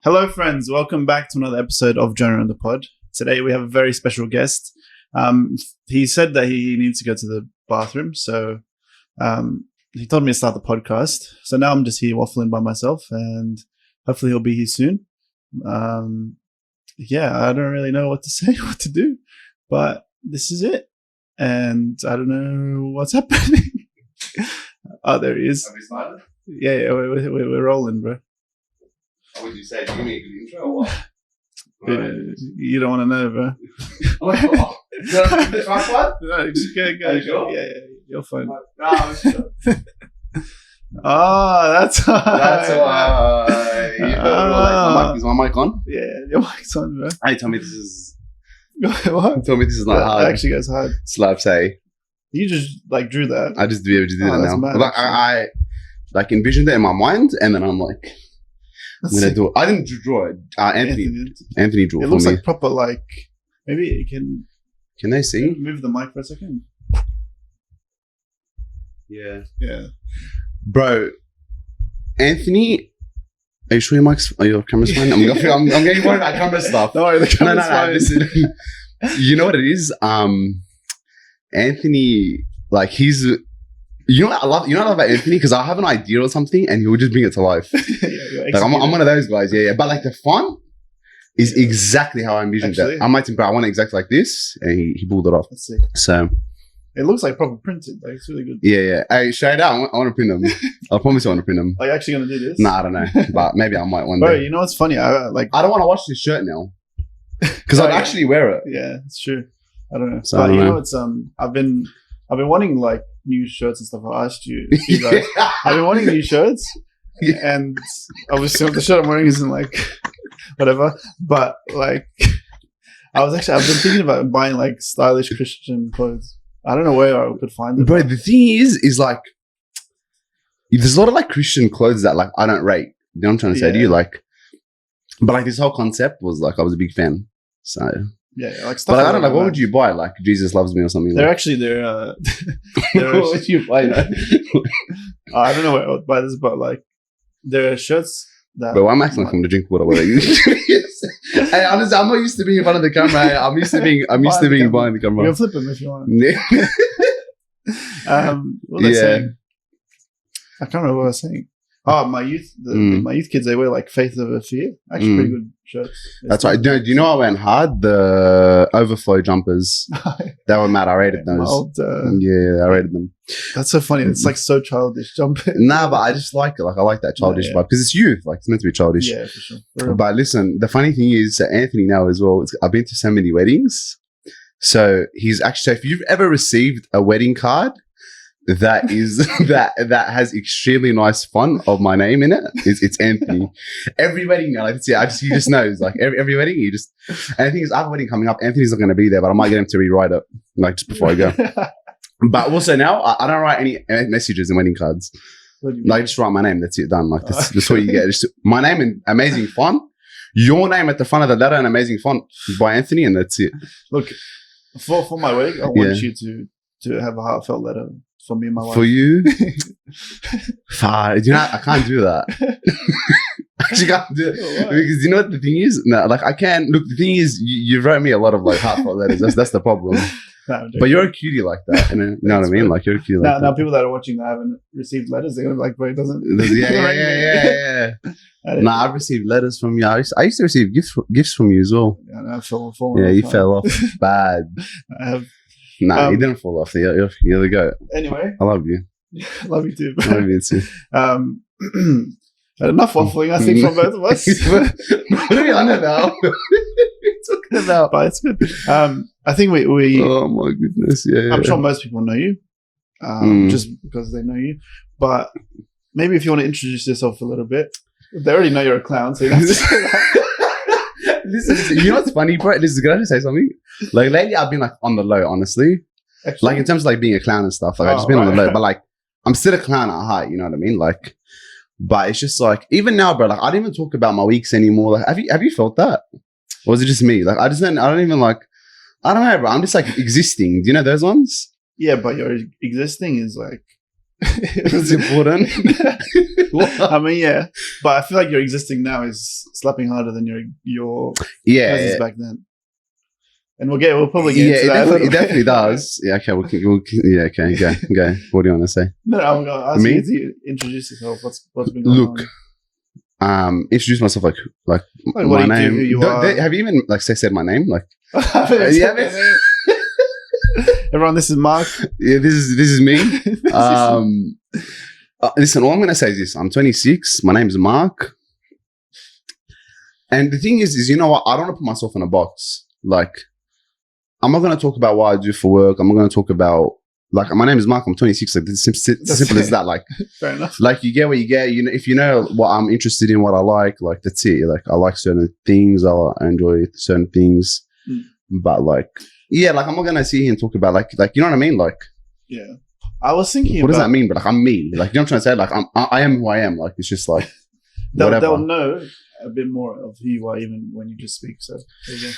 Hello, friends. Welcome back to another episode of Jonah and the Pod. Today we have a very special guest. He said that he needs to go to the bathroom, so he told me to start the podcast. So now I'm just here waffling by myself, and hopefully he'll be here soon. I don't really know what to say, what to do, but this is it, and I don't know what's happening. Oh, there he is. Have we started? Yeah, we're rolling, bro. What would you say? Do you give me a good intro or what? You don't want to know, bro. The tripod? No, just go. Are you sure? Yeah, you're fine. No, I'm sure. Oh, that's why. That's why. Is my mic on? Yeah, your mic's on, bro. Hey, tell me this is. What? Tell me this is not That hard. actually goes hard. Slap say. You just drew that. I just did Oh, it that's now. mad, Like I envisioned it in my mind, and then I'm like, I'm gonna do it. I didn't draw it. Anthony drew it It for looks me. like proper. Maybe you can. Can they see? Move the mic for a second. Yeah. Yeah. Bro, Anthony, are you sure your camera's fine? I'm getting worried about camera stuff. Don't worry, the camera's fine. Listen, you know what it is? Anthony, like he's, you know what I love about Anthony? Because I have an idea or something and he will just bring it to life. Like I'm one of those guys, yeah. But like the fun is exactly how I envisioned it. I want it exactly like this, and he pulled it off. Let's see. So it looks like proper printed. Like it's really good. yeah. Hey, straight out, I want to print them. I promise I want to print them. Are you actually gonna do this? Nah, I don't know, but maybe I might one Bro, day. you know what's funny? I don't want to wash this shirt now because I'd actually wear it. Yeah, it's true. I don't know. So but I don't you know. know, it's I've been wanting like new shirts and stuff. I asked you guys. I've been wanting new shirts, and obviously the shirt I'm wearing isn't like whatever. But like, I've been thinking about buying like stylish Christian clothes. I don't know where I could find them. Bro, the thing is like, there's a lot of like Christian clothes that like I don't rate. You know what I'm trying to say to you? Like, but like this whole concept was like I was a big fan. So yeah, like stuff. But I don't know. What would you buy? Like Jesus Loves Me or something? They're like? actually What would you buy? I don't know where I would buy this, but like there are shirts that. But I'm acting like I'm to drink water. Hey, honestly, I'm not used to being in front of the camera. I'm used to being behind the camera. You can flip them if you want. What was I saying? I can't remember what I was saying. Oh, my youth kids, they wear like Faith Over Fear. Actually, pretty good shirts. That's right. Do you know I went hard? The overflow jumpers. They were mad. I rated those. I rated them. That's so funny. It's like so childish jumper. Nah, but I just like it. Like I like that childish vibe because it's youth. Like it's meant to be childish. Yeah, for sure. But listen, the funny thing is Anthony now as well. I've been to so many weddings. So he's actually. So if you've ever received a wedding card that is that has extremely nice font of my name in it, it's Anthony. Every wedding now, like he just knows. Like every wedding, and the thing is, I have a wedding coming up. Anthony's not going to be there, but I might get him to rewrite it like just before I go. But also now, I don't write any messages in wedding cards. Like just write my name. That's it. Done. Like that's what you get. Just my name in amazing font. Your name at the front of the letter in amazing font by Anthony, and that's it. Look, for my wedding, I want you to have a heartfelt letter for me and my wife. For you? You know, I can't do that. I actually can't do it. Because you know what the thing is? No, like I can't. Look, the thing is, you wrote me a lot of like heartfelt letters. That's the problem. No, but you're a cutie like that. You know what I mean? Like you're a cutie like that. Now people that are watching that haven't received letters, they're going to be like, bro, it doesn't. Yeah. Nah, I've received letters from you. I used to receive gifts from you as well. Yeah, no, I fell you fell off bad. I have. Nah, you didn't fall off. You're the goat. Anyway. I love you. I love you too. I love you too. Enough waffling, I think, from both of us. What are we on about? What are we talking about? But it's good. I think we oh my goodness, yeah. I'm sure most people know you, just because they know you. But maybe if you want to introduce yourself a little bit, they already know you're a clown, so you have to say that. Listen, you know what's funny, bro? Can I just say something? Like lately, I've been like on the low, honestly. Actually, like in terms of like being a clown and stuff. Like I've just been on the low, but like I'm still a clown at heart. You know what I mean? Like, but it's just like even now, bro. Like I don't even talk about my weeks anymore. Like, have you felt that? Or is it just me? Like I don't even like. I don't know, bro. I'm just like existing. Do you know those ones? Yeah, but your existing is like It's important. I mean, yeah, but I feel like your existing now is slapping harder than your cousins back then. And we'll probably get into that. It definitely does. Yeah, okay. Okay. Go. What do you want to say? No, I'm going to ask you to introduce yourself. What's been going on? Introduce myself like my name. Who you are. Have you even said my name? Like, everyone, this is Mark. Yeah, this is me. Listen, all I'm going to say is this: I'm 26. My name is Mark, and the thing is you know what? I don't want to put myself in a box. Like, I'm not going to talk about what I do for work. I'm not going to talk about, like, my name is Mark. I'm 26. Like, it's simple as that. Like, fair enough. Like, you get what you get. You know, if you know what I'm interested in, what I like that's it. Like, I like certain things. I enjoy certain things. But like, yeah, like, I'm not going to sit here and talk about like, you know what I mean? Like, yeah. I was thinking, what does that mean? But like, I'm me. Like, you know what I'm trying to say? Like, I am who I am. Like, it's just like, they'll know a bit more of who you are even when you just speak. So there you go.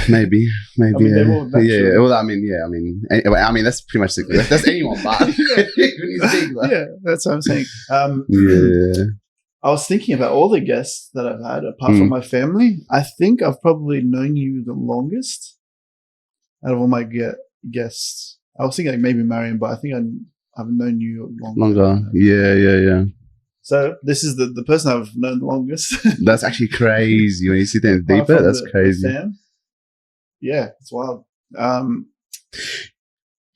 Maybe, I mean, yeah. Well, I mean, that's pretty much that's anyone, but when you speak, like. Yeah, that's what I'm saying. Yeah. I was thinking about all the guests that I've had, apart from my family. I think I've probably known you the longest out of all my guests. I was thinking like maybe Marion, but I think I've known you longer. Yeah. So this is the person I've known the longest. That's actually crazy when you sit there and deep it. That's crazy. Yeah, it's wild.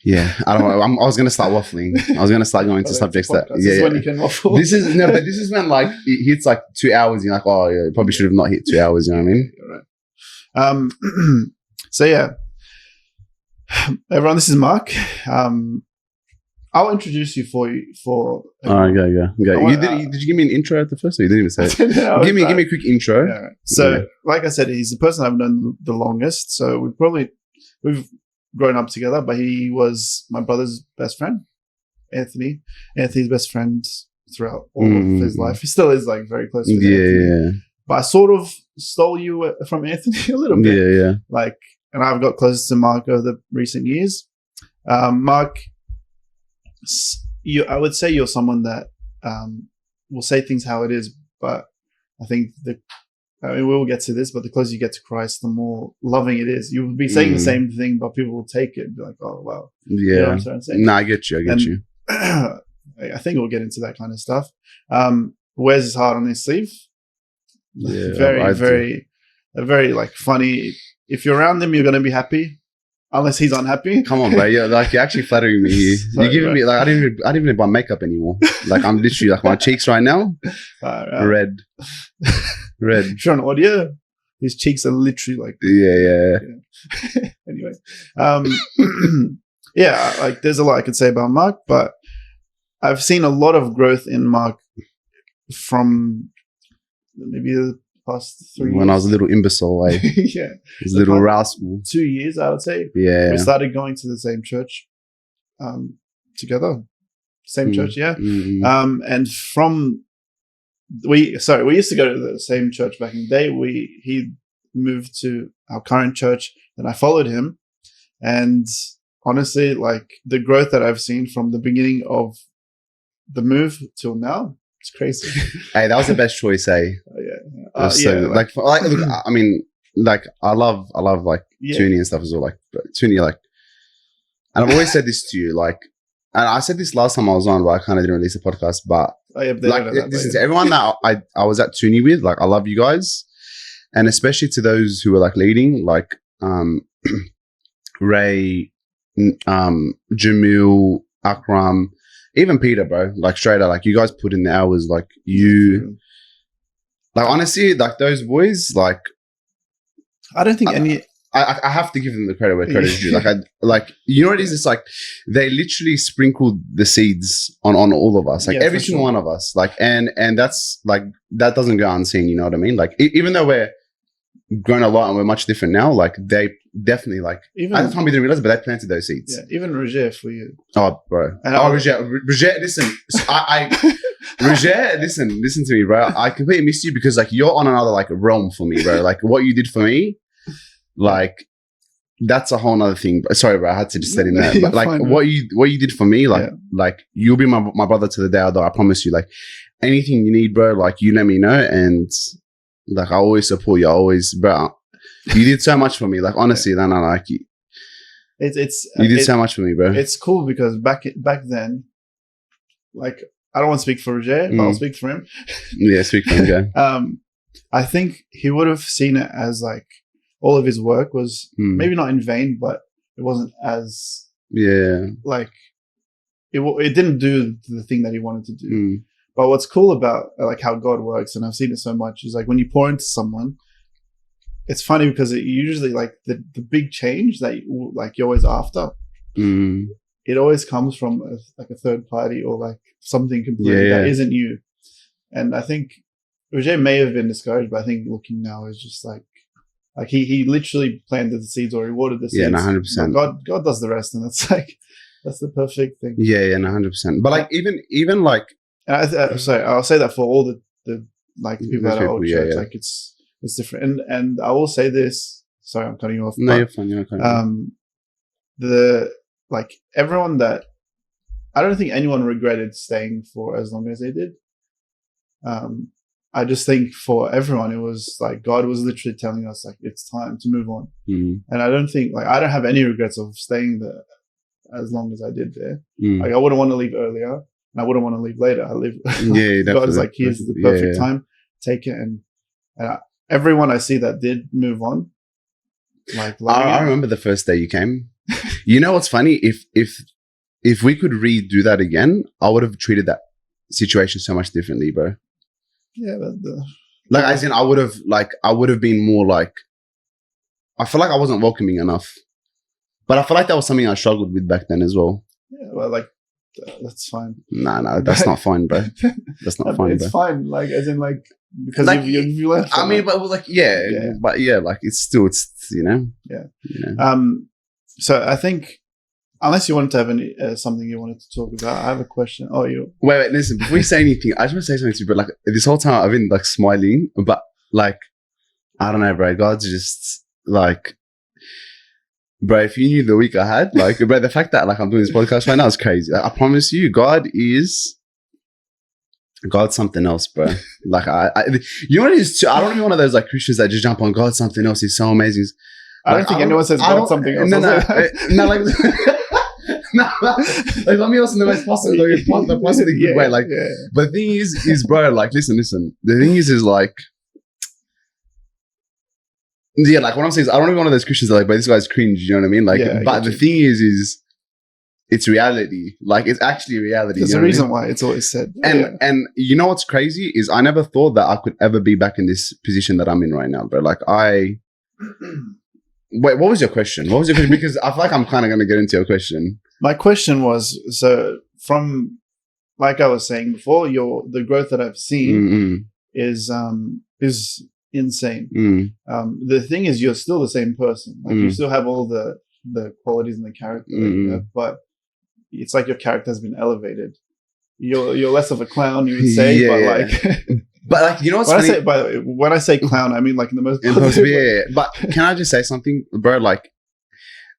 Yeah, I don't know. I was going to start waffling. I was going to start going into subjects that. This is when you can waffle. This is when like it hits like 2 hours. And you're like, oh yeah, probably should have not hit 2 hours. You know what I mean? Right. So yeah, everyone, this is Mark. I'll introduce you for. All right, go. Did you give me an intro at the first? Or you didn't even say it. Give me a quick intro. Yeah. So, like I said, he's the person I've known the longest. So we've grown up together, but he was my brother's best friend, Anthony. Anthony's best friend throughout all of his life. He still is like very close with Anthony. Yeah. But I sort of stole you from Anthony a little bit. Yeah. Like, and I've got closer to Mark over the recent years. Mark. I would say you're someone that will say things how it is, but I think we will get to this, but the closer you get to Christ, the more loving it is. You will be saying the same thing, but people will take it and be like, oh, wow. Yeah. You know what I'm trying to say? No, I get you. I think we'll get into that kind of stuff. Wears his heart on his sleeve. Yeah. Very like funny. If you're around him, you're going to be happy. Unless he's unhappy. Come on, bro. You're actually flattering me here. You're giving me like I didn't even buy makeup anymore. Like, I'm literally like, my cheeks right now, red. If you're on audio, his cheeks are literally like. Yeah. Anyway, yeah, like there's a lot I could say about Mark, but I've seen a lot of growth in Mark from maybe the past 3 years. When I was a little imbecile, yeah. His little rascal. 2 years, I would say. Yeah. We started going to the same church together. Same church, yeah. Mm-hmm. And we used to go to the same church back in the day. He moved to our current church, and I followed him. And honestly, like the growth that I've seen from the beginning of the move till now, it's crazy. Hey, that was the best choice, eh? Yeah. Look, I mean, like I love like tuning and stuff as well. Like tuning, like, and I've always said this to you, like, and I said this last time I was on, but I kind of didn't release the podcast. But to everyone that I was at Toonie with, like, I love you guys, and especially to those who are like leading, like Ray, Jamil, Akram, even Peter, bro. Like straight up, like you guys put in the hours. Like you, like honestly, like those boys, like I don't think any. I have to give them the credit where credit is due. Like you know what it is? It's like they literally sprinkled the seeds on all of us, like every single one of us. Like and that's like that doesn't go unseen. You know what I mean? Like even though we're grown a lot and we're much different now, like they definitely like even, at the time we didn't realize, but they planted those seeds. Yeah, even Roger for you. Oh, bro. Roger, listen, Roger, listen to me, bro. I completely missed you because like you're on another like realm for me, bro. Like what you did for me. Like that's a whole nother thing. Sorry, bro, I had to just let him know. You're But like fine, what you did for me, like Yeah. like you'll be my brother to the day I die. I promise you. Like anything you need, bro, like you let me know, and like I always support you. I always, bro. You did so much for me. Like honestly, then I like you. You did so much for me, bro. It's cool because back then, like I don't want to speak for Roger, but I'll speak for him. Yeah, speak for him, yeah. I think he would have seen it as like all of his work was maybe not in vain, but it wasn't as like it didn't do the thing that he wanted to do. But what's cool about like how God works, and I've seen it so much, is like when you pour into someone, it's funny because it usually like the big change that you're always after. It always comes from a third party or like something completely that isn't you. And I think Roger may have been discouraged, but I think looking now is just like he literally planted the seeds or he watered the seeds. Yeah, 100%. God does the rest, and that's like that's the perfect thing. Yeah, 100%. But like even like, sorry, I'll say that for all the like the people that are old church, like it's different. And I will say this. Sorry, I'm cutting you off. No, you're fine. You're okay. The like everyone that I don't think anyone regretted staying for as long as they did. I just think for everyone it was like God was literally telling us like it's time to move on. And I don't think like I don't have any regrets of staying there as long as I did there. Like I wouldn't want to leave earlier and I wouldn't want to leave later. I live. God is like here's the perfect time. Take it and everyone I see that did move on. Like I remember the first day you came. You know what's funny? If we could redo that again, I would have treated that situation so much differently, bro. Yeah, but like as in I would have been more like I feel like I wasn't welcoming enough. But I feel like that was something I struggled with back then as well. Yeah, well, like that's fine. No, that's not fine, bro. That's not fine, it's bro. fine, like as in like because like, you learned. I mean, but like but yeah, like it's you know. Yeah. So I think unless you wanted to have any something you wanted to talk about, I have a question. Oh, you wait, listen. Before you say anything, I just want to say something to you, but like this whole time I've been like smiling, but like I don't know, bro. God's just like. Bro, if you knew the week I had, like, bro, the fact that like I'm doing this podcast right now is crazy. Like, I promise you, God's something else, bro. Like, you know what it is too? I don't want to be one of those like Christians that just jump on God's something else. He's so amazing. I don't think anyone says God's something else. No, like, no, like let me also in the most possible, the positive good way. Like, but the thing is, bro, like, listen. The thing is like. Yeah, like what I'm saying is I don't want to be one of those Christians that like, but this guy's cringe, you know what I mean? Like, but the thing is it's reality. Like, it's actually reality. There's a reason why it's always said. And you know what's crazy is I never thought that I could ever be back in this position that I'm in right now, bro. Like, wait, what was your question? Because I feel like I'm kind of going to get into your question. My question was, so from, like I was saying before, the growth that I've seen is insane. The thing is, you're still the same person. Like you still have all the qualities and the character that you have, but it's like your character has been elevated. You're less of a clown, you would say, but like, but like you know what's funny? By the way, when I say clown, I mean like in the most positive way. But can I just say something, bro? Like,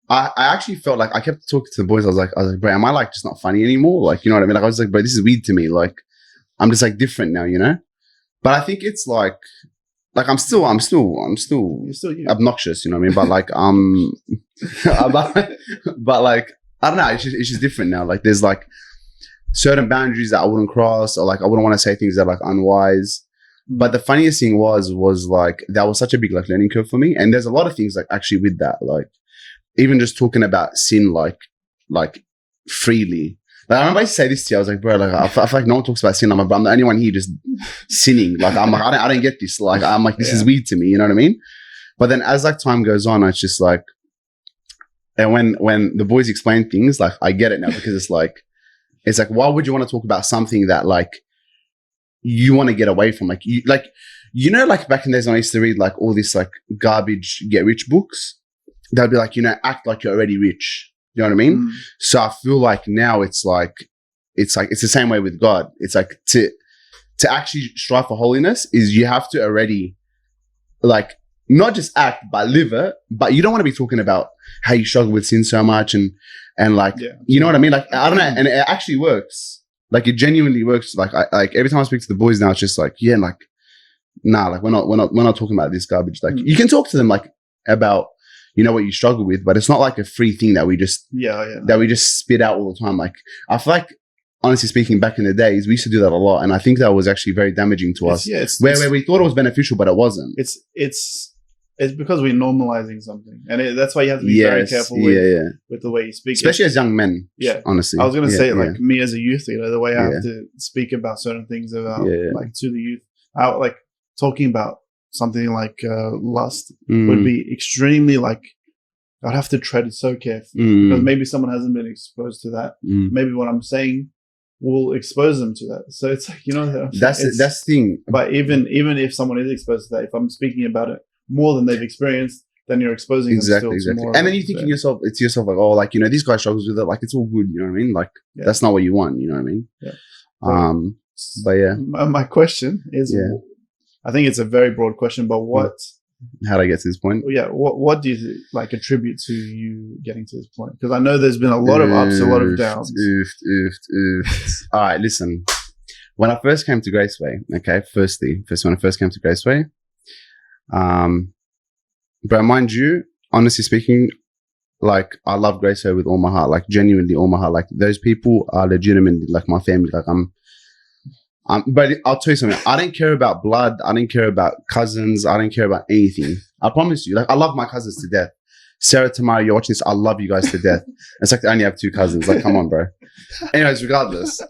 I actually felt like I kept talking to the boys. I was like, bro, am I like just not funny anymore? Like, you know what I mean? Like, I was like, bro, this is weird to me. Like, I'm just like different now, you know? But I think it's like I'm still obnoxious, you know what I mean? But like but like I don't know, it's just different now. Like there's like certain boundaries that I wouldn't cross, or like I wouldn't want to say things that are like unwise. But the funniest thing was like that was such a big like learning curve for me. And there's a lot of things like actually with that, like even just talking about sin like freely. Like, I remember I used to say this to you. I was like, bro, like I feel like no one talks about sin. I'm the only one here just sinning. Like I'm like, I don't get this. Like I'm like, this is weird to me. You know what I mean? But then as like time goes on, it's just like, and when the boys explain things, like I get it now because it's like, why would you want to talk about something that like you want to get away from? Like you know, like back in the days when I used to read like all this like garbage get rich books, they'd be like, you know, act like you're already rich. You know what I mean? So I feel like now it's the same way with God. It's like to actually strive for holiness is you have to already like not just act, but live it. But you don't want to be talking about how you struggle with sin so much and like, you know what I mean? Like, I don't know. And it actually works. Like, it genuinely works. Like, like every time I speak to the boys now, it's just like, yeah, like, nah, like we're not talking about this garbage. Like, you can talk to them like about, you know, what you struggle with, but it's not like a free thing that we just that we just spit out all the time. Like, I feel like, honestly speaking, back in the days, we used to do that a lot, and I think that was actually very damaging to us. Where we thought it was beneficial, but it wasn't. It's because we're normalizing something, and that's why you have to be very careful with the way you speak, especially as young men. Yeah, honestly, I was going to say, like me as a youth leader, the way I have to speak about certain things about like to the youth, like talking about something like lust would be extremely like, I'd have to tread it so carefully because maybe someone hasn't been exposed to that. Maybe what I'm saying will expose them to that. So it's like, you know, that's the thing. But even if someone is exposed to that, if I'm speaking about it more than they've experienced, then you're exposing them still to more. And then you think to yourself like, oh, like, you know, these guy struggles with it. Like, it's all good. You know what I mean? Like, that's not what you want. You know what I mean? Yeah. But yeah. My question is, I think it's a very broad question, but how did I get to this point? Yeah. What do you like attribute to you getting to this point? Because I know there's been a lot of ups, a lot of downs. All right, listen. When I first came to Graceway, okay, when I first came to Graceway, but mind you, honestly speaking, like, I love Graceway with all my heart, like, genuinely all my heart. Like, those people are legitimately like my family. Like, but I'll tell you something. I don't care about blood. I don't care about cousins. I don't care about anything. I promise you. Like, I love my cousins to death. Sarah, Tamara, you're watching this. I love you guys to death. It's like I only have 2 cousins. Like, come on, bro. Anyways, regardless.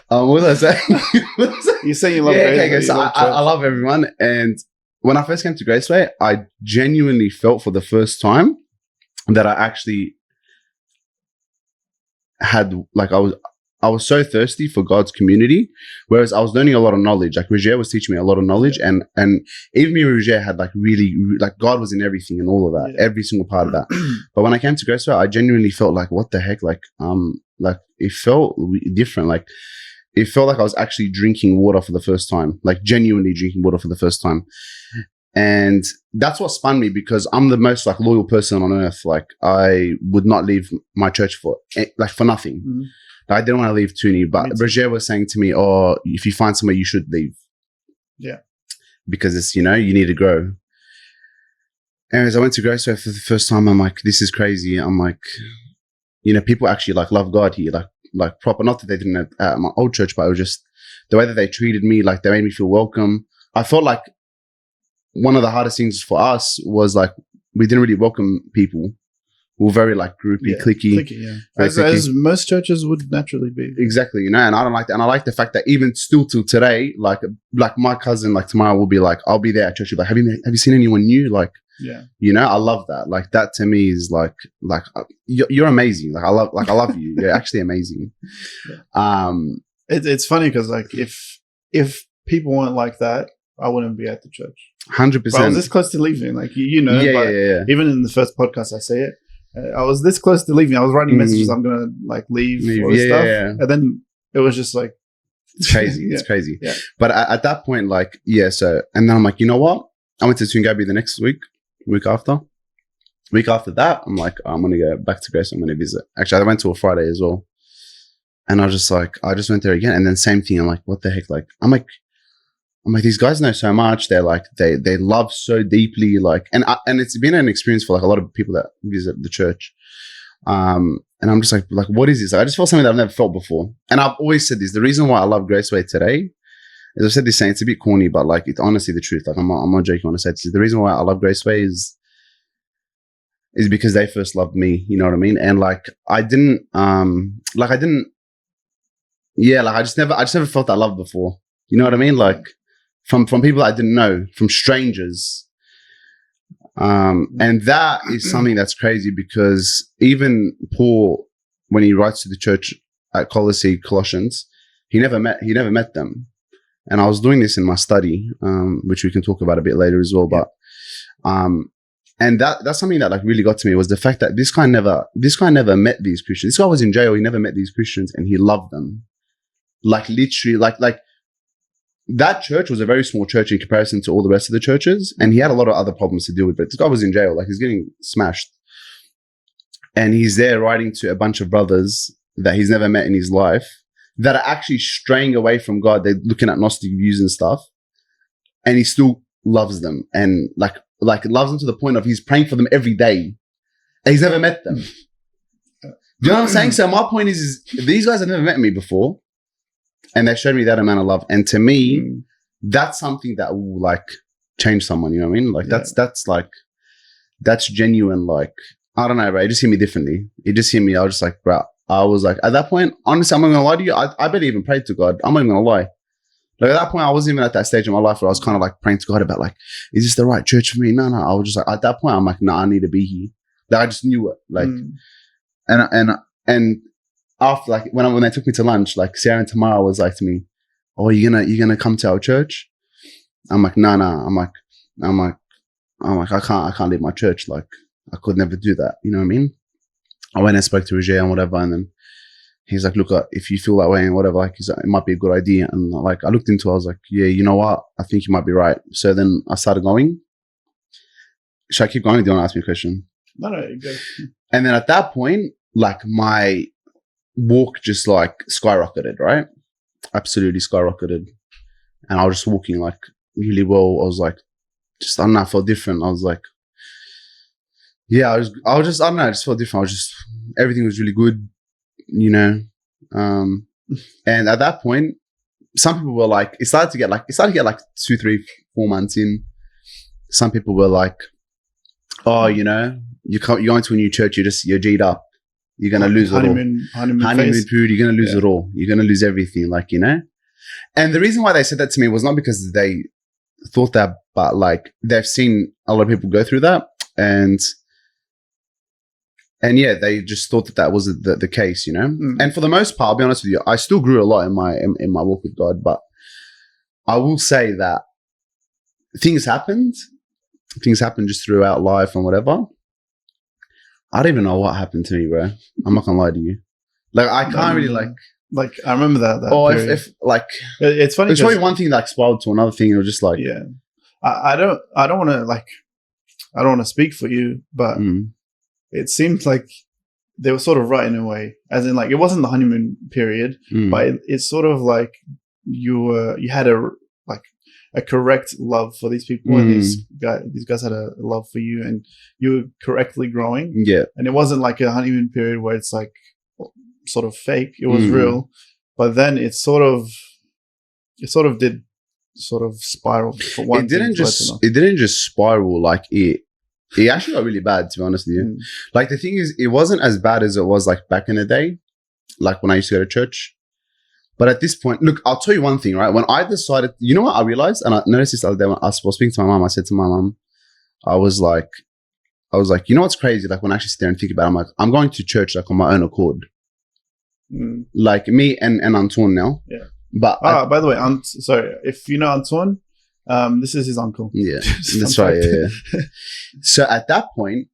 What was I saying? You're saying you love Graceway. Okay, so I love everyone. And when I first came to Graceway, I genuinely felt for the first time that I actually had, like, I was so thirsty for God's community, whereas I was learning a lot of knowledge. Like, Roger was teaching me a lot of knowledge, and even me and Roger had, like, really, like, God was in everything and all of that, every single part of that. But when I came to Graceway, I genuinely felt like, what the heck? Like, it felt different. Like, it felt like I was actually drinking water for the first time, like, genuinely drinking water for the first time. And that's what spun me, because I'm the most, like, loyal person on earth. Like, I would not leave my church for nothing. I didn't want to leave Toonie, but Roger was saying to me, oh, if you find somewhere, you should leave. Yeah. Because it's, you know, you need to grow. Anyways, I went to Graceway for the first time. I'm like, this is crazy. I'm like, you know, people actually, like, love God here. Like proper, not that they didn't at my old church, but it was just the way that they treated me. Like, they made me feel welcome. I felt like one of the hardest things for us was, like, we didn't really welcome people. We're very, like, groupy, cliquey. As most churches would naturally be. Exactly, you know, and I don't like that. And I like the fact that even still till today, like my cousin, like, tomorrow will be like, I'll be there at church. Like, have you seen anyone new? Like, you know, I love that. Like, that to me is like you're amazing. Like, I love you. You're actually amazing. It's funny because, like, if people weren't like that, I wouldn't be at the church. 100%. I was this close to leaving, like, you know. Even in the first podcast, I say it. I was this close to leaving. I was writing messages. I'm gonna, like, leave all this stuff, and then it was just like, it's crazy. It's crazy. Yeah. But at that point, like, so, and then I'm like, you know what? I went to Toongabbie the next week after. Week after that, I'm like, I'm gonna go back to Grace. I'm gonna visit. Actually, I went to a Friday as well, and I was just like, I just went there again, and then same thing. I'm like, what the heck? Like, I'm like, these guys know so much. They're like, they love so deeply. Like, and it's been an experience for, like, a lot of people that visit the church. And I'm just like, what is this? I just felt something that I've never felt before. And I've always said this. The reason why I love Graceway today, as I've said this saying, it's a bit corny, but, like, it's honestly the truth. Like, I'm not joking when I say this. The reason why I love Graceway is because they first loved me. You know what I mean? And, like, I just never felt that love before. You know what I mean? Like, from people I didn't know, from strangers. And that is something that's crazy, because even Paul, when he writes to the church at Colossians, he never met them. And I was doing this in my study, which we can talk about a bit later as well. But and that's something that, like, really got to me, was the fact that this guy never met these Christians. This guy was in jail. He never met these Christians, and he loved them. Like, literally, like that church was a very small church in comparison to all the rest of the churches. And he had a lot of other problems to deal with. But this guy was in jail. Like, he's getting smashed. And he's there writing to a bunch of brothers that he's never met in his life that are actually straying away from God. They're looking at Gnostic views and stuff. And he still loves them. And like loves them to the point of he's praying for them every day. And he's never met them. Do you know what I'm saying? So my point is these guys have never met me before. And they showed me that amount of love. And to me, that's something that will like change someone. You know what I mean? Like that's genuine. Like, I don't know, bro. It just hit me differently. It just hit me. I was just like, bro, I was like, at that point, honestly, I'm not going to lie to you. I barely even prayed to God. I'm not even going to lie. Like, at that point, I wasn't even at that stage in my life where I was kind of like praying to God about like, is this the right church for me? No. I was just like, at that point, I'm like, no, I need to be here. Like, I just knew it. Like, and after, like, when they took me to lunch, like, Sarah and Tamara was like to me, oh, you're gonna come to our church? I'm like, no. I'm like, I can't leave my church. Like, I could never do that. You know what I mean? I went and spoke to Roger and whatever, and then he's like, look, if you feel that way and whatever, like, it might be a good idea. And like, I looked into it, I was like, yeah, you know what? I think you might be right. So then I started going. Should I keep going? Or do you want to ask me a question? No, you go. And then at that point, like, my walk just like skyrocketed, right? Absolutely skyrocketed. And I was just walking like really well. I was like, just, I don't know, I felt different. I was like, yeah, I was just, I don't know, I just felt different. I was just, everything was really good, you know? And at that point, some people were like, it started to get like 2, 3, 4 months in. Some people were like, oh, you know, you're going to a new church, you're G'd up. You're going to lose it all. Honeymoon period, you're going to lose it all. You're going to lose everything, like, you know? And the reason why they said that to me was not because they thought that, but like, they've seen a lot of people go through that. And yeah, they just thought that was the case, you know? And for the most part, I'll be honest with you, I still grew a lot in my walk with God, but I will say that things happened just throughout life and whatever. I don't even know what happened to me, bro. I'm not gonna lie to you. Like, I can't really like, I remember that. Or if like, it's funny. There's probably one thing that spiraled to another thing. It was just like, yeah, I don't want to like, I don't want to speak for you, but it seemed like they were sort of right in a way, as in like, it wasn't the honeymoon period, but it's sort of like you had a correct love for these people, and these guys had a love for you, and you were correctly growing. Yeah. And it wasn't like a honeymoon period where it's like sort of fake. It was real, but then it sort of did sort of spiral. For one, it didn't just spiral. Like, it actually got really bad, to be honest with you. Like, the thing is, it wasn't as bad as it was like back in the day, like when I used to go to church. But at this point, look, I'll tell you one thing, right? When I decided, you know what I realized? And I noticed this the other day when I was speaking to my mom, I said to my mom, I was like, you know what's crazy? Like, when I actually sit there and think about it, I'm like, I'm going to church like on my own accord. Like, me and Antoine now. Yeah. But by the way, sorry, if you know Antoine, this is his uncle. Yeah, that's right. Yeah. So at that point,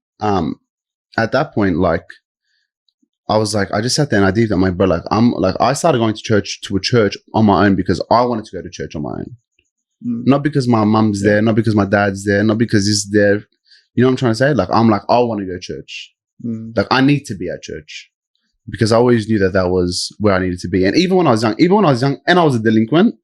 like, I was like, I just sat there and I did that. My brother, I started going to a church on my own because I wanted to go to church on my own. Not because my mum's there, not because my dad's there, not because he's there. You know what I'm trying to say? Like, I'm like, I want to go to church. Like, I need to be at church because I always knew that was where I needed to be. And even when I was young and I was a delinquent,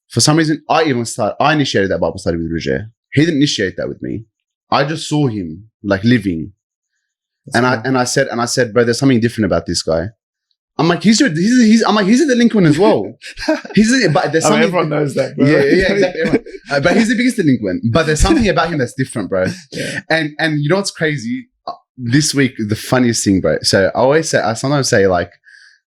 for some reason, I initiated that Bible study with Roger. He didn't initiate that with me. I just saw him like living. And I said, bro, there's something different about this guy. I'm like, he's a delinquent as well. But there's something. Everyone knows that, bro. Yeah, exactly. But he's the biggest delinquent. But there's something about him that's different, bro. Yeah. And you know what's crazy? This week, the funniest thing, bro. So I sometimes say like,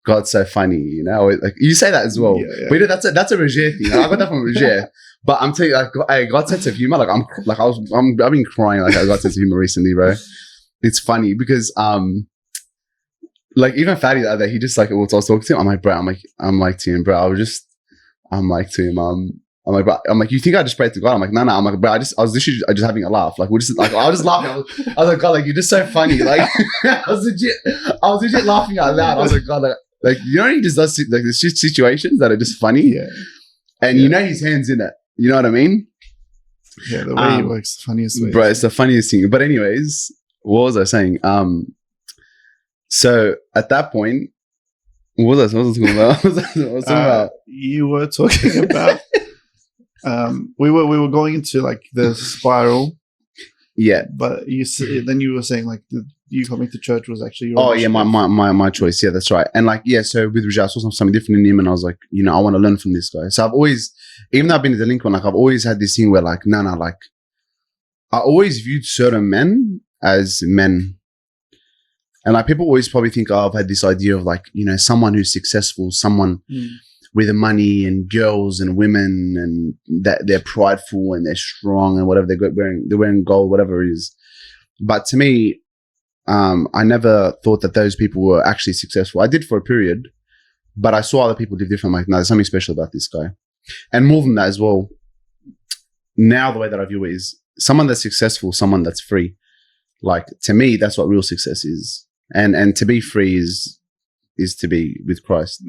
God's so funny, you know. Like, you say that as well. Yeah. But that's a Roger thing. I got that from Roger. But I'm telling you, like, God's sense of humor. Like, I've been crying like God's sense of humor recently, bro. It's funny because like, even Fatty the other day, he just like, I was talking to him, I'm like, bro, I'm like to him, bro, I'm like to him, I'm like, you think I just prayed to God? I'm like, no, I'm like, bro, I was literally just having a laugh. Like, we're just like, I was just laughing. I was like, God, like, you're just so funny. Like, I was legit laughing out loud. I was like, God, like, you know, he just does like, there's just situations that are just funny. Yeah. And you know his hand's in it. You know what I mean? Yeah, the way he works, the funniest way. Bro, it's the funniest thing. But anyways, what was I saying? So at that point, what was I talking about? What was I talking about? You were talking about. We were going into like the spiral. Yeah, but then you were saying like you coming to church was actually your my choice. Yeah, that's right. And like so with Rajah, I saw something different in him, and I was like, I want to learn from this guy. So I've always, even though I've been a delinquent, like I've always had this thing where like like I always viewed certain men as men. And like people always probably think, I've had this idea of like, someone who's successful, someone with money and girls and women, and that they're prideful and they're strong and whatever, they're wearing gold, whatever it is. But to me, I never thought that those people were actually successful. I did for a period, but I saw other people live different. I'm like, no, there's something special about this guy. And more than that as well, now the way that I view it is someone that's successful, someone that's free. Like to me, that's what real success is. And to be free is to be with Christ.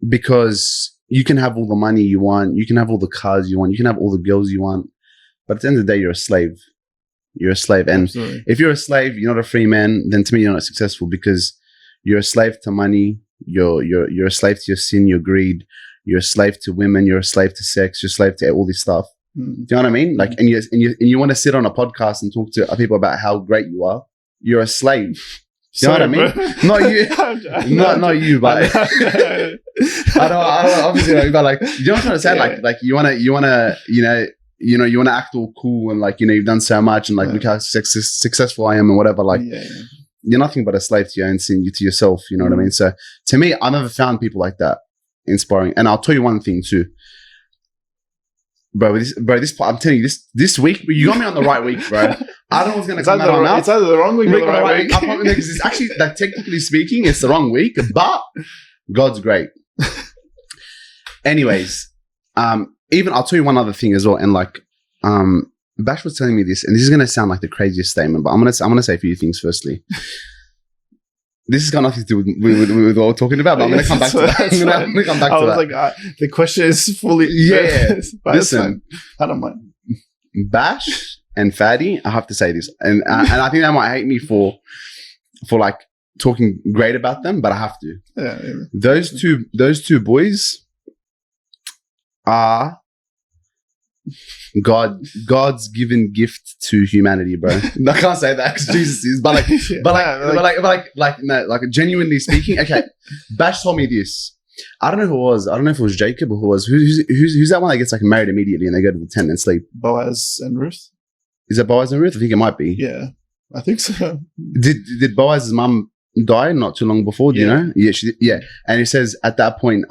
Because you can have all the money you want, you can have all the cars you want, you can have all the girls you want, but at the end of the day, you're a slave. You're a slave. And Absolutely. If you're a slave, you're not a free man, then to me, you're not successful, because you're a slave to money, you're a slave to your sin, your greed, you're a slave to women, you're a slave to sex, you're a slave to all this stuff. Do you know what I mean? Like, and you want to sit on a podcast and talk to people about how great you are. You're a slave. You know what I mean? Not you, not you, but I don't obviously know, but like, you know what I'm trying to say? Yeah. Like you wanna, you wanna act all cool and like, you've done so much and like, look how successful I am and whatever. Like, you're nothing but a slave to your own sin, to yourself. You know what I mean? So to me, I never found people like that inspiring. And I'll tell you one thing too. Bro, I'm telling you, this week, you got me on the right week, bro. I don't know what's going to come out on now. It's either the wrong week or the right week. Because it's actually, like, technically speaking, it's the wrong week, but God's great. Anyways, even I'll tell you one other thing as well. And like, Bash was telling me this, and this is going to sound like the craziest statement, but I'm going to say a few things firstly. This has got nothing to do with what we're talking about, but I'm going to come back to that. I'm going to come back to that. I was like, the question is fully... Yeah. Listen. I don't mind. Bash and Fadi, I have to say this, and I think they might hate me for like talking great about them, but I have to. Yeah. Those two boys are God's given gift to humanity, bro. I can't say that because Jesus is, but genuinely speaking, okay. Bash told me this. I don't know who it was. I don't know if it was Jacob or who it was. Who's that one that gets like married immediately and they go to the tent and sleep? Boaz and Ruth. Is that Boaz and Ruth? I think it might be. Yeah, I think so. Did Boaz's mum die not too long before? Do you know? Yeah, she did. Yeah, and it says at that point,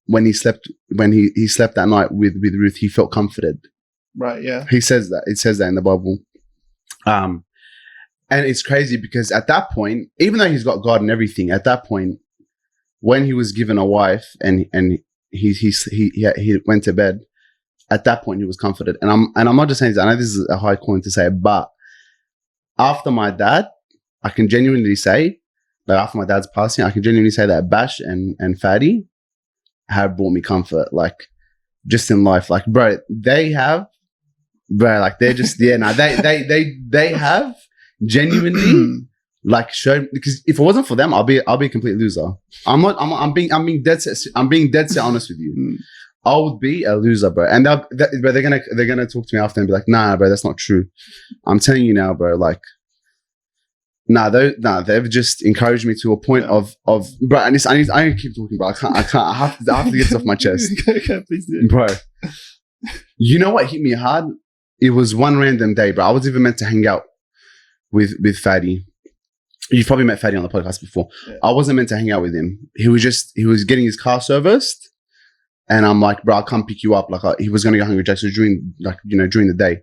when he slept that night with Ruth, he felt comforted. Right. Yeah. He says that. It says that in the Bible. And it's crazy because at that point, even though he's got God and everything, at that point, when he was given a wife and he went to bed, at that point he was comforted. And I'm not just saying this. I know this is a high coin to say, but after my dad, I can genuinely say, like after my dad's passing, I can genuinely say that Bash and Fadi have brought me comfort, like just in life. Like, bro, they have, like they're just they have genuinely like showed, because if it wasn't for them, I'll be a complete loser. I'm being dead set honest with you. I would be a loser, bro. And they're gonna talk to me after and be like, nah, bro, that's not true. I'm telling you now, bro, like, they've just encouraged me to a point of bro. And I need to keep talking, bro. I have to get this off my chest, bro. You know what hit me hard? It was one random day, bro. I was even meant to hang out with Fadi. You've probably met Fadi on the podcast before. Yeah. I wasn't meant to hang out with him. He was getting his car serviced, and I'm like, bro, I'll come pick you up. Like he was gonna go Hungry Jack's during the day.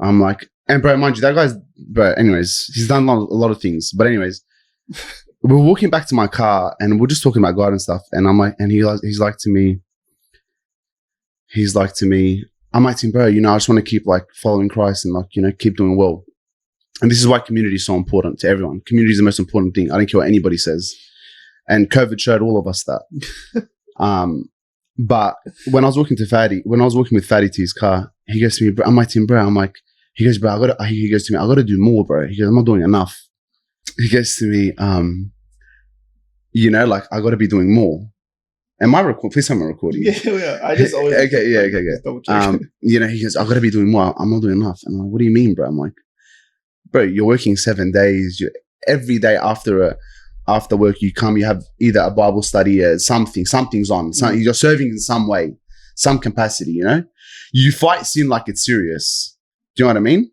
I'm like, and bro, mind you, that guy's, bro. Anyways, he's done a lot of things. But anyways, we're walking back to my car, and we're just talking about God and stuff. And I'm like, and he's like to me, I'm like to him, bro, I just want to keep like following Christ and like, keep doing well. And this is why community is so important to everyone. Community is the most important thing. I don't care what anybody says. And COVID showed all of us that. But when I was walking with Fatty to his car, he goes to me, bro, I'm like, Tim, bro, I'm like, he goes, bro, he goes to me, I got to do more, bro. He goes, I'm not doing enough. He goes to me, you know, like, I got to be doing more. Am I recording? Please tell me I'm recording. Yeah. I just always okay. double check. You know, he goes, I got to be doing more. I'm not doing enough. And I'm like, what do you mean, bro? I'm like, bro, you're working 7 days. Every day after work, you come, you have either a Bible study, something's on. You're serving in some way, some capacity, you know? You fight sin like it's serious. Do you know what I mean?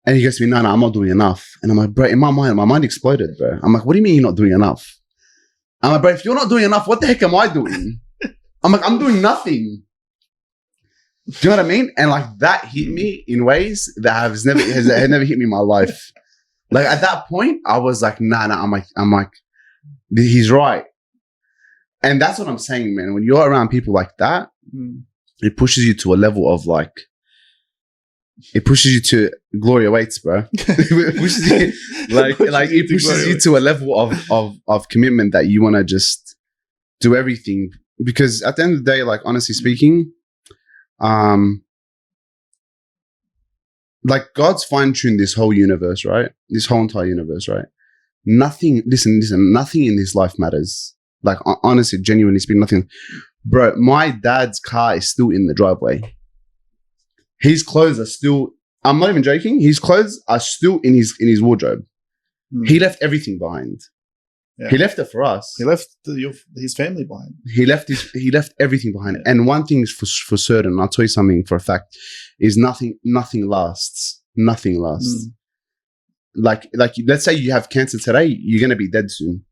And he goes to me, no, I'm not doing enough. And I'm like, bro, in my mind exploded, bro. I'm like, what do you mean you're not doing enough? I'm like, bro, if you're not doing enough, what the heck am I doing? I'm like, I'm doing nothing. Do you know what I mean? And like that hit me in ways that has never hit me in my life. Like at that point, I was like, nah. I'm like, he's right. And that's what I'm saying, man. When you're around people like that, it pushes you to a level of like, it pushes you to glory awaits, bro. It pushes you, it pushes you to a level of commitment that you want to just do everything. Because at the end of the day, like honestly speaking, like God's fine-tuned this whole universe, right? This whole entire universe, right? Nothing, listen, nothing in this life matters. Like honestly, genuinely speaking, nothing. Bro, my dad's car is still in the driveway. His clothes are still, I'm not even joking, his clothes are still in his wardrobe. He left everything behind. Yeah. He left it for us. He left his family behind. He left everything behind. Yeah. And one thing is for certain, I'll tell you something for a fact, is nothing lasts. Nothing lasts. Like let's say you have cancer today, you're going to be dead soon.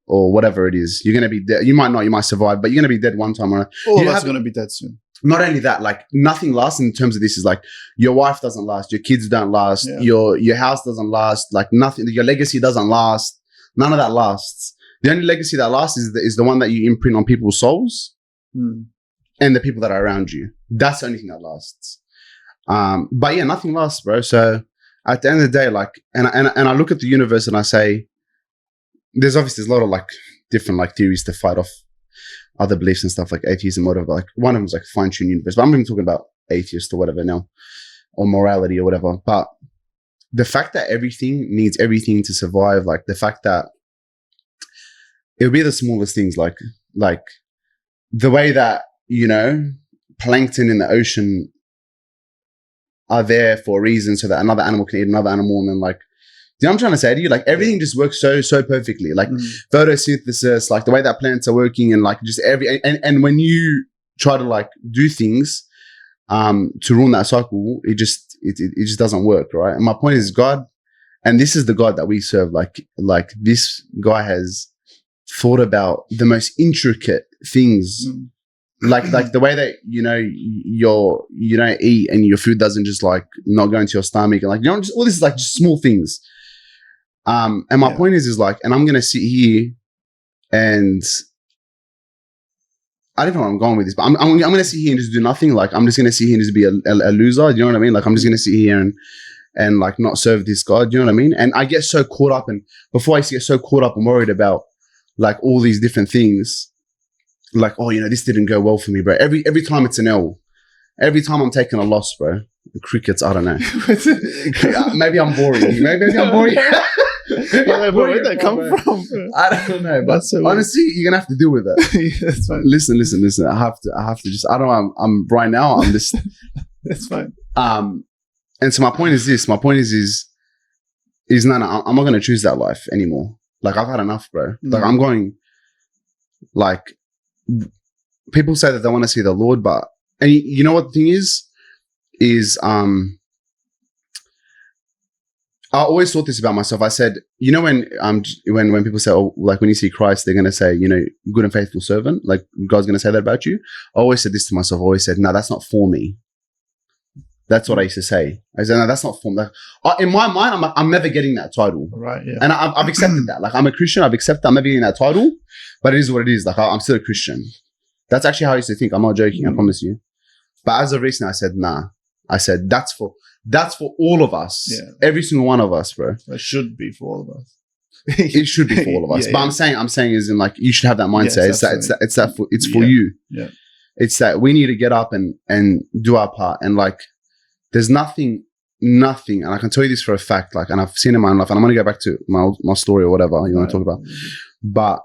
Or whatever it is. You're going to be dead. You might survive, but you're going to be dead one time. Right? All of us are going to be dead soon. Not only that, like nothing lasts in terms of this is like your wife doesn't last, your kids don't last, your house doesn't last, like nothing, your legacy doesn't last. None of that lasts. The only legacy that lasts is the one that you imprint on people's souls and the people that are around you. That's the only thing that lasts. But yeah, nothing lasts, bro. So at the end of the day, like, and I look at the universe and I say, there's a lot of like different like theories to fight off other beliefs and stuff like atheism, whatever. Like one of them is like fine-tuned universe, but I'm even talking about atheist or whatever now, or morality or whatever. But the fact that everything needs everything to survive, like the fact that it'll be the smallest things, like the way that, you know, plankton in the ocean are there for a reason so that another animal can eat another animal, and then like, you know what I'm trying to say to you? Like everything just works so perfectly. Like photosynthesis, like the way that plants are working, and like just and when you try to like do things to ruin that cycle, it just doesn't work, right? And my point is God, and this is the God that we serve. Like this guy has thought about the most intricate things, like the way that, you know, you don't eat and your food doesn't just like not go into your stomach, and like, you know, just all this is like just small things. And my point is like, and I'm gonna sit here, and I don't know where I'm going with this, but I'm gonna sit here and just do nothing. Like I'm just gonna sit here and just be a loser. You know what I mean? Like I'm just gonna sit here and like not serve this God. You know what I mean? And I get so caught up, and before I get so caught up and worried about like all these different things, like, oh, you know, this didn't go well for me, bro. Every time it's an L. Every time I'm taking a loss, bro. Crickets, I don't know. Maybe I'm boring. Maybe I'm boring. Where'd that come from? I don't know, but so honestly, you're gonna have to deal with it. Yeah, that's fine. Listen. I have to just. I don't know. I'm right now. I'm just. That's fine. And so my point is this. My point is no. I'm not gonna choose that life anymore. Like I've had enough, bro. Like I'm going. Like people say that they want to see the Lord, but and you know what the thing is I always thought this about myself. I said, you know, when people say, oh, like when you see Christ, they're going to say, you know, good and faithful servant, like God's going to say that about you. I always said this to myself. I always said, no, that's not for me. That's what I used to say. I said, no, that's not for me. In my mind, I'm like, I'm never getting that title. Right, yeah. And I've accepted that. Like I'm a Christian. I've accepted I'm never getting that title, but it is what it is. Like I'm still a Christian. That's actually how I used to think. I'm not joking. I promise you. But as of recent, I said, nah. I said, that's for all of us. Yeah. Every single one of us, bro. That should be for all of us. it should be for all of us. Yeah, but yeah. I'm saying is in like you should have that mindset. Yes, It's for you. Yeah. It's that we need to get up and do our part. And like, there's nothing, and I can tell you this for a fact. Like, and I've seen it in my own life. And I'm going to go back to my story or whatever you want to talk about. But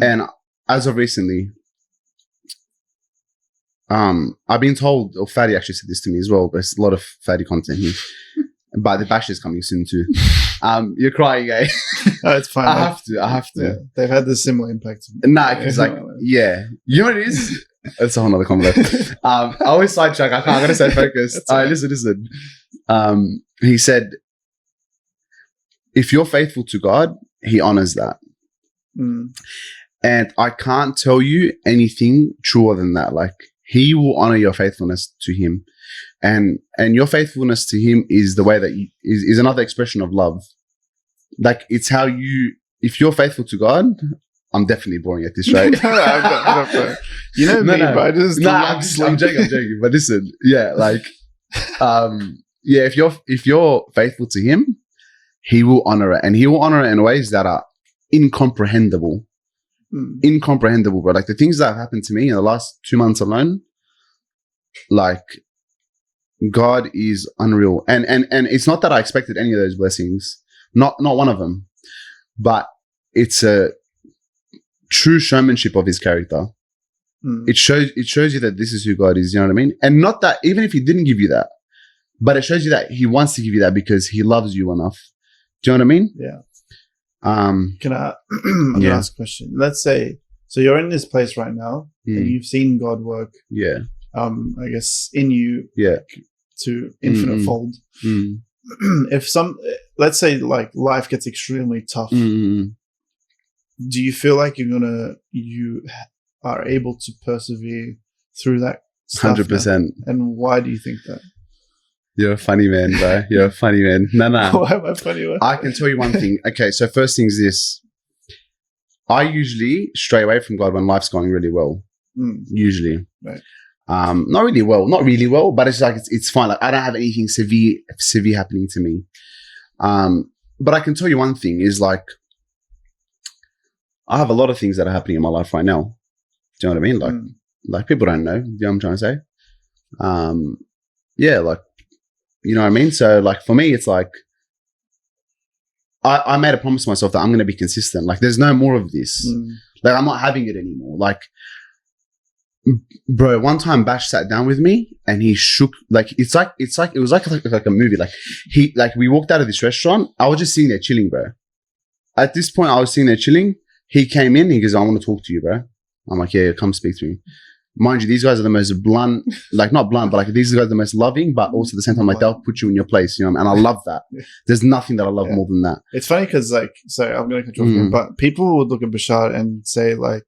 and as of recently, I've been told, or Fatty actually said this to me as well. But there's a lot of Fatty content here. But the bash is coming soon too. You're crying, eh? Oh, it's fine. I have to. Yeah, they've had this similar impact. Nah, because like, yeah. You know what it is? That's a whole nother conversation. I always sidetrack. I'm going to stay focused. All right, listen. He said, if you're faithful to God, he honors that. Mm. And I can't tell you anything truer than that. Like, he will honor your faithfulness to him. And your faithfulness to him is the way that is another expression of love. Like, it's how if you're faithful to God, I'm definitely boring at this, right? You know me, but I just I'm joking. But listen, yeah, like, yeah, if you're faithful to him, he will honor it, and he will honor it in ways that are incomprehensible. Incomprehensible, bro. Like, the things that have happened to me in the last 2 months alone, like, God is unreal. And it's not that I expected any of those blessings, not one of them, but it's a true showmanship of his character. It shows you that this is who God is, you know what I mean? And not that, even if he didn't give you that, but it shows you that he wants to give you that because he loves you enough. Do you know what I mean? Yeah. Can I ask a question? Let's say, so you're in this place right now and you've seen God work. Yeah. I guess in you. Yeah. To infinite fold. If let's say like life gets extremely tough, do you feel like you are able to persevere through that stuff? 100%. And why do you think that? You're a funny man, bro. You're a funny man. No. Why am I funny? I can tell you one thing. Okay, so first thing is this. I usually stray away from God when life's going really well. Usually. Right. Not really well, but it's like it's fine. Like, I don't have anything severe happening to me. But I can tell you one thing is, like, I have a lot of things that are happening in my life right now. Do you know what I mean? Like people don't know. You know what I'm trying to say? Yeah, like, you know what I mean? So, like, for me, it's like I made a promise to myself that I'm going to be consistent. Like, there's no more of this. Like, I'm not having it anymore. Like, bro, one time Bash sat down with me and he shook, like, it was like a movie. Like, we walked out of this restaurant. I was just sitting there chilling, bro. At this point, I was sitting there chilling. He came in. He goes, I want to talk to you, bro. I'm like, yeah, come speak to me. Mind you, these guys are the most blunt, like, not blunt, but like, these guys are the most loving, but also at the same time, like, they'll put you in your place, you know? And I love that. There's nothing that I love more than that. It's funny because, like, sorry, I'm going to cut you off, but people would look at Bashar and say, like,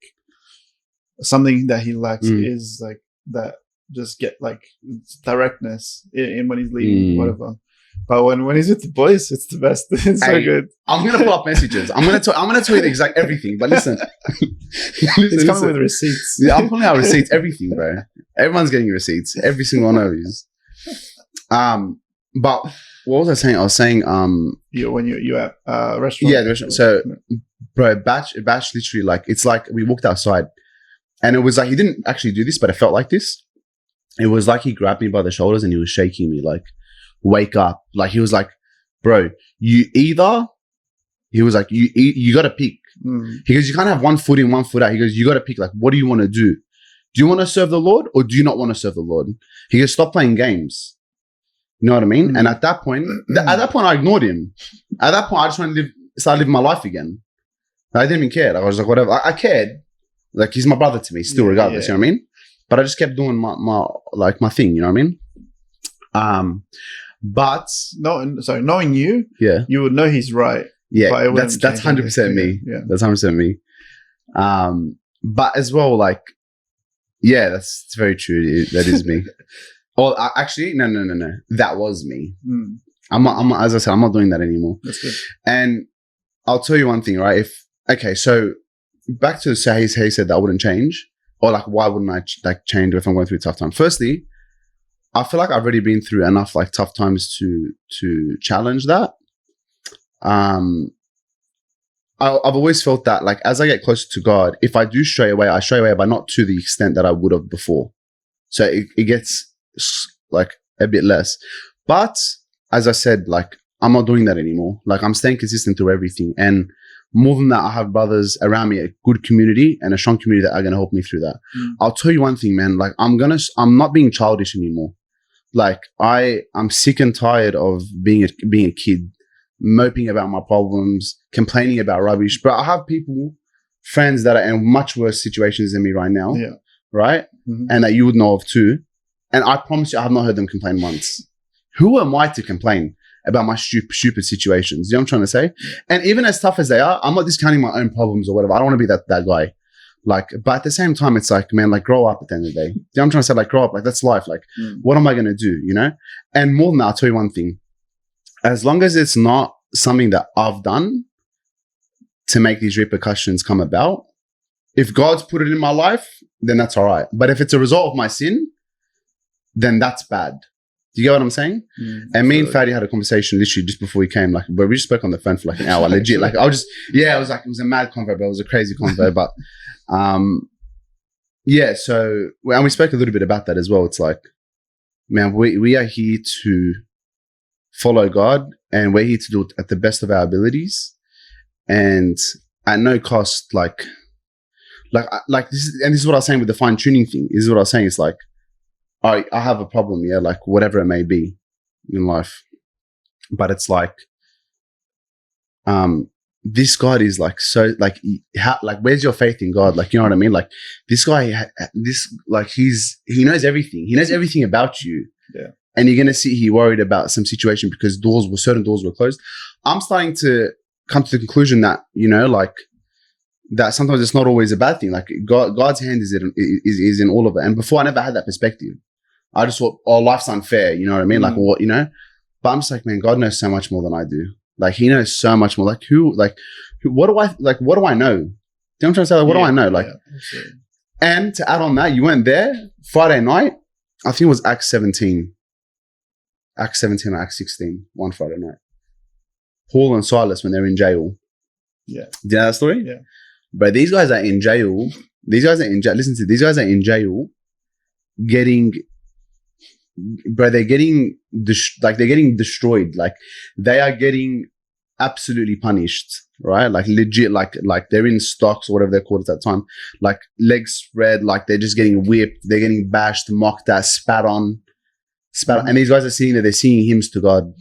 something that he lacks is like that, just get like directness in when he's leading, whatever. But when he's with the boys, it's the best. It's so good. I'm gonna pull up messages. I'm gonna tell you the exact everything. But listen, he's coming with receipts. Yeah, I'm pulling out receipts. Everything, bro. Everyone's getting receipts. Every single one of these. But what was I saying? I was saying, when you at restaurant. Yeah, the restaurant. So, bro, Batch literally, like, it's like we walked outside. And it was like, he didn't actually do this, but it felt like this. It was like he grabbed me by the shoulders and he was shaking me, like, wake up. Like, he was like, bro, you got to pick. He goes, you can't have one foot in, one foot out. He goes, you got to pick, like, what do you want to do? Do you want to serve the Lord or do you not want to serve the Lord? He goes, stop playing games. You know what I mean? And at that point, I ignored him. At that point, I just wanted to start living my life again. I didn't even care. I was like, whatever. I cared. Like, he's my brother to me still, regardless, you know what I mean? But I just kept doing my thing, you know what I mean? But knowing you, you would know he's right. Yeah, that's 100% me. Yeah. That's 100% me. But as well, like, yeah, that's very true. That is me. Well, actually, no. That was me. I'm not, as I said, I'm not doing that anymore. That's good. And I'll tell you one thing, right? So back to he said that I wouldn't change, or like, why wouldn't I change if I'm going through a tough time? Firstly, I feel like I've already been through enough like tough times to challenge that. I've always felt that, like, as I get closer to God, if I do stray away, I stray away, but not to the extent that I would have before. So it gets like a bit less. But as I said, like, I'm not doing that anymore. Like, I'm staying consistent through everything. And more than that, I have brothers around me, a good community and a strong community that are going to help me through that. I'll tell you one thing, man. Like, I'm not being childish anymore. Like, I'm sick and tired of being a kid, moping about my problems, complaining about rubbish. But I have friends that are in much worse situations than me right now. Yeah. Right? Mm-hmm. And that you would know of too. And I promise you, I have not heard them complain once. Who am I to complain about my stupid situations? You know what I'm trying to say? Yeah. And even as tough as they are, I'm not discounting my own problems or whatever. I don't want to be that guy. Like, but at the same time, it's like, man, like, grow up at the end of the day. You know what I'm trying to say? Like, grow up. Like, that's life. Like, what am I going to do? You know? And more than that, I'll tell you one thing. As long as it's not something that I've done to make these repercussions come about, if God's put it in my life, then that's all right. But if it's a result of my sin, then that's bad. Do you get what I'm saying? And me and Fadi had a conversation literally just before we came, like, where we just spoke on the phone for like an hour, legit. Like, it was a mad convo, but it was a crazy convo. But yeah, so, and we spoke a little bit about that as well. It's like, man, we are here to follow God, and we're here to do it at the best of our abilities and at no cost. Like this is what I was saying with the fine tuning thing. This is what I was saying. It's like, I have a problem, yeah, like whatever it may be in life, but it's like, this God is like, so like, where's your faith in God? Like, you know what I mean? Like, this guy, he knows everything. He knows everything about you. Yeah. And you're gonna see he worried about some situation because certain doors were closed. I'm starting to come to the conclusion that, you know, like, that sometimes it's not always a bad thing. Like, God's hand is in all of it. And before, I never had that perspective. I just thought, oh, life's unfair. You know what I mean? Like, what, you know? But I'm just like, man, God knows so much more than I do. Like, he knows so much more. Like, what do I know? Do you know what I'm trying to say? Like, what do I know? Like, and to add on that, you went there Friday night. I think it was Acts 17 or Acts 16, one Friday night. Paul and Silas, when they're in jail. Yeah. Do you know that story? Yeah. But these guys are in jail. Listen to these guys are in jail they're getting destroyed. Like, they are getting absolutely punished, right? Like, legit, like they're in stocks or whatever they're called at that time. Like, legs spread, like they're just getting whipped, they're getting bashed, mocked at, spat on. And these guys are sitting there, they're singing hymns to God.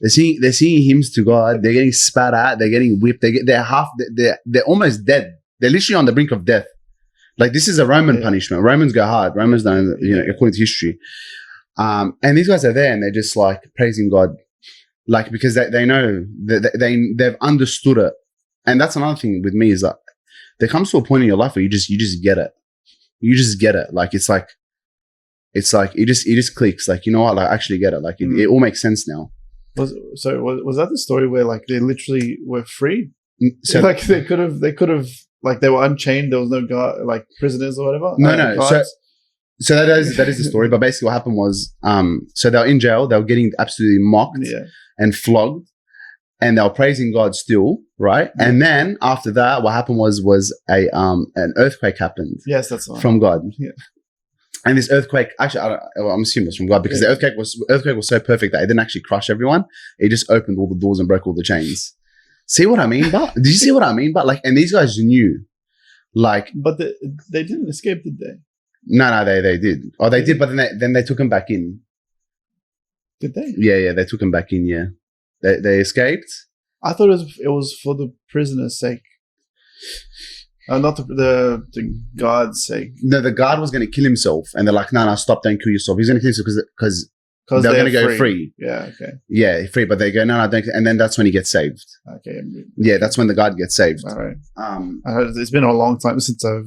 They're singing hymns to God. They're getting spat at. They're getting whipped. They're almost dead. They're literally on the brink of death. Like, this is a Roman punishment. Romans go hard. Romans don't, you know, according to history. And these guys are there and they're just like praising God, like, because they know that they've understood it. And that's another thing with me is that there comes to a point in your life where you just get it. You just get it. Like, it's like it just clicks. Like, you know what? Like, I actually get it. Like, it all makes sense now. Was that the story where, like, they literally were freed? So, like, they could have, like, they were unchained. There was no guard, like, prisoners or whatever. No. So that is the story. But basically, what happened was, so they were in jail. They were getting absolutely mocked and flogged, and they were praising God still, right? Yeah. And then after that, what happened was an earthquake happened. Yes, that's right. From God. Yeah. And this earthquake, actually, I'm assuming it's from God, because the earthquake was so perfect that it didn't actually crush everyone. It just opened all the doors and broke all the chains. See what I mean? But did you see what I mean? But, like, and these guys knew, like, but they didn't escape, did they? No, they did. Oh, they did, but then they took him back in. Did they? Yeah, they took him back in. Yeah, they escaped. I thought it was for the prisoner's sake. Not the guard's sake. No, the guard was going to kill himself, and they're like, "No, stop! Don't kill yourself." He's going to kill himself because they're going to go free. Yeah, okay. Yeah, free, but they go, "No, don't." And then that's when he gets saved. Okay. Yeah, that's when the guard gets saved. All right. I heard it's been a long time since I've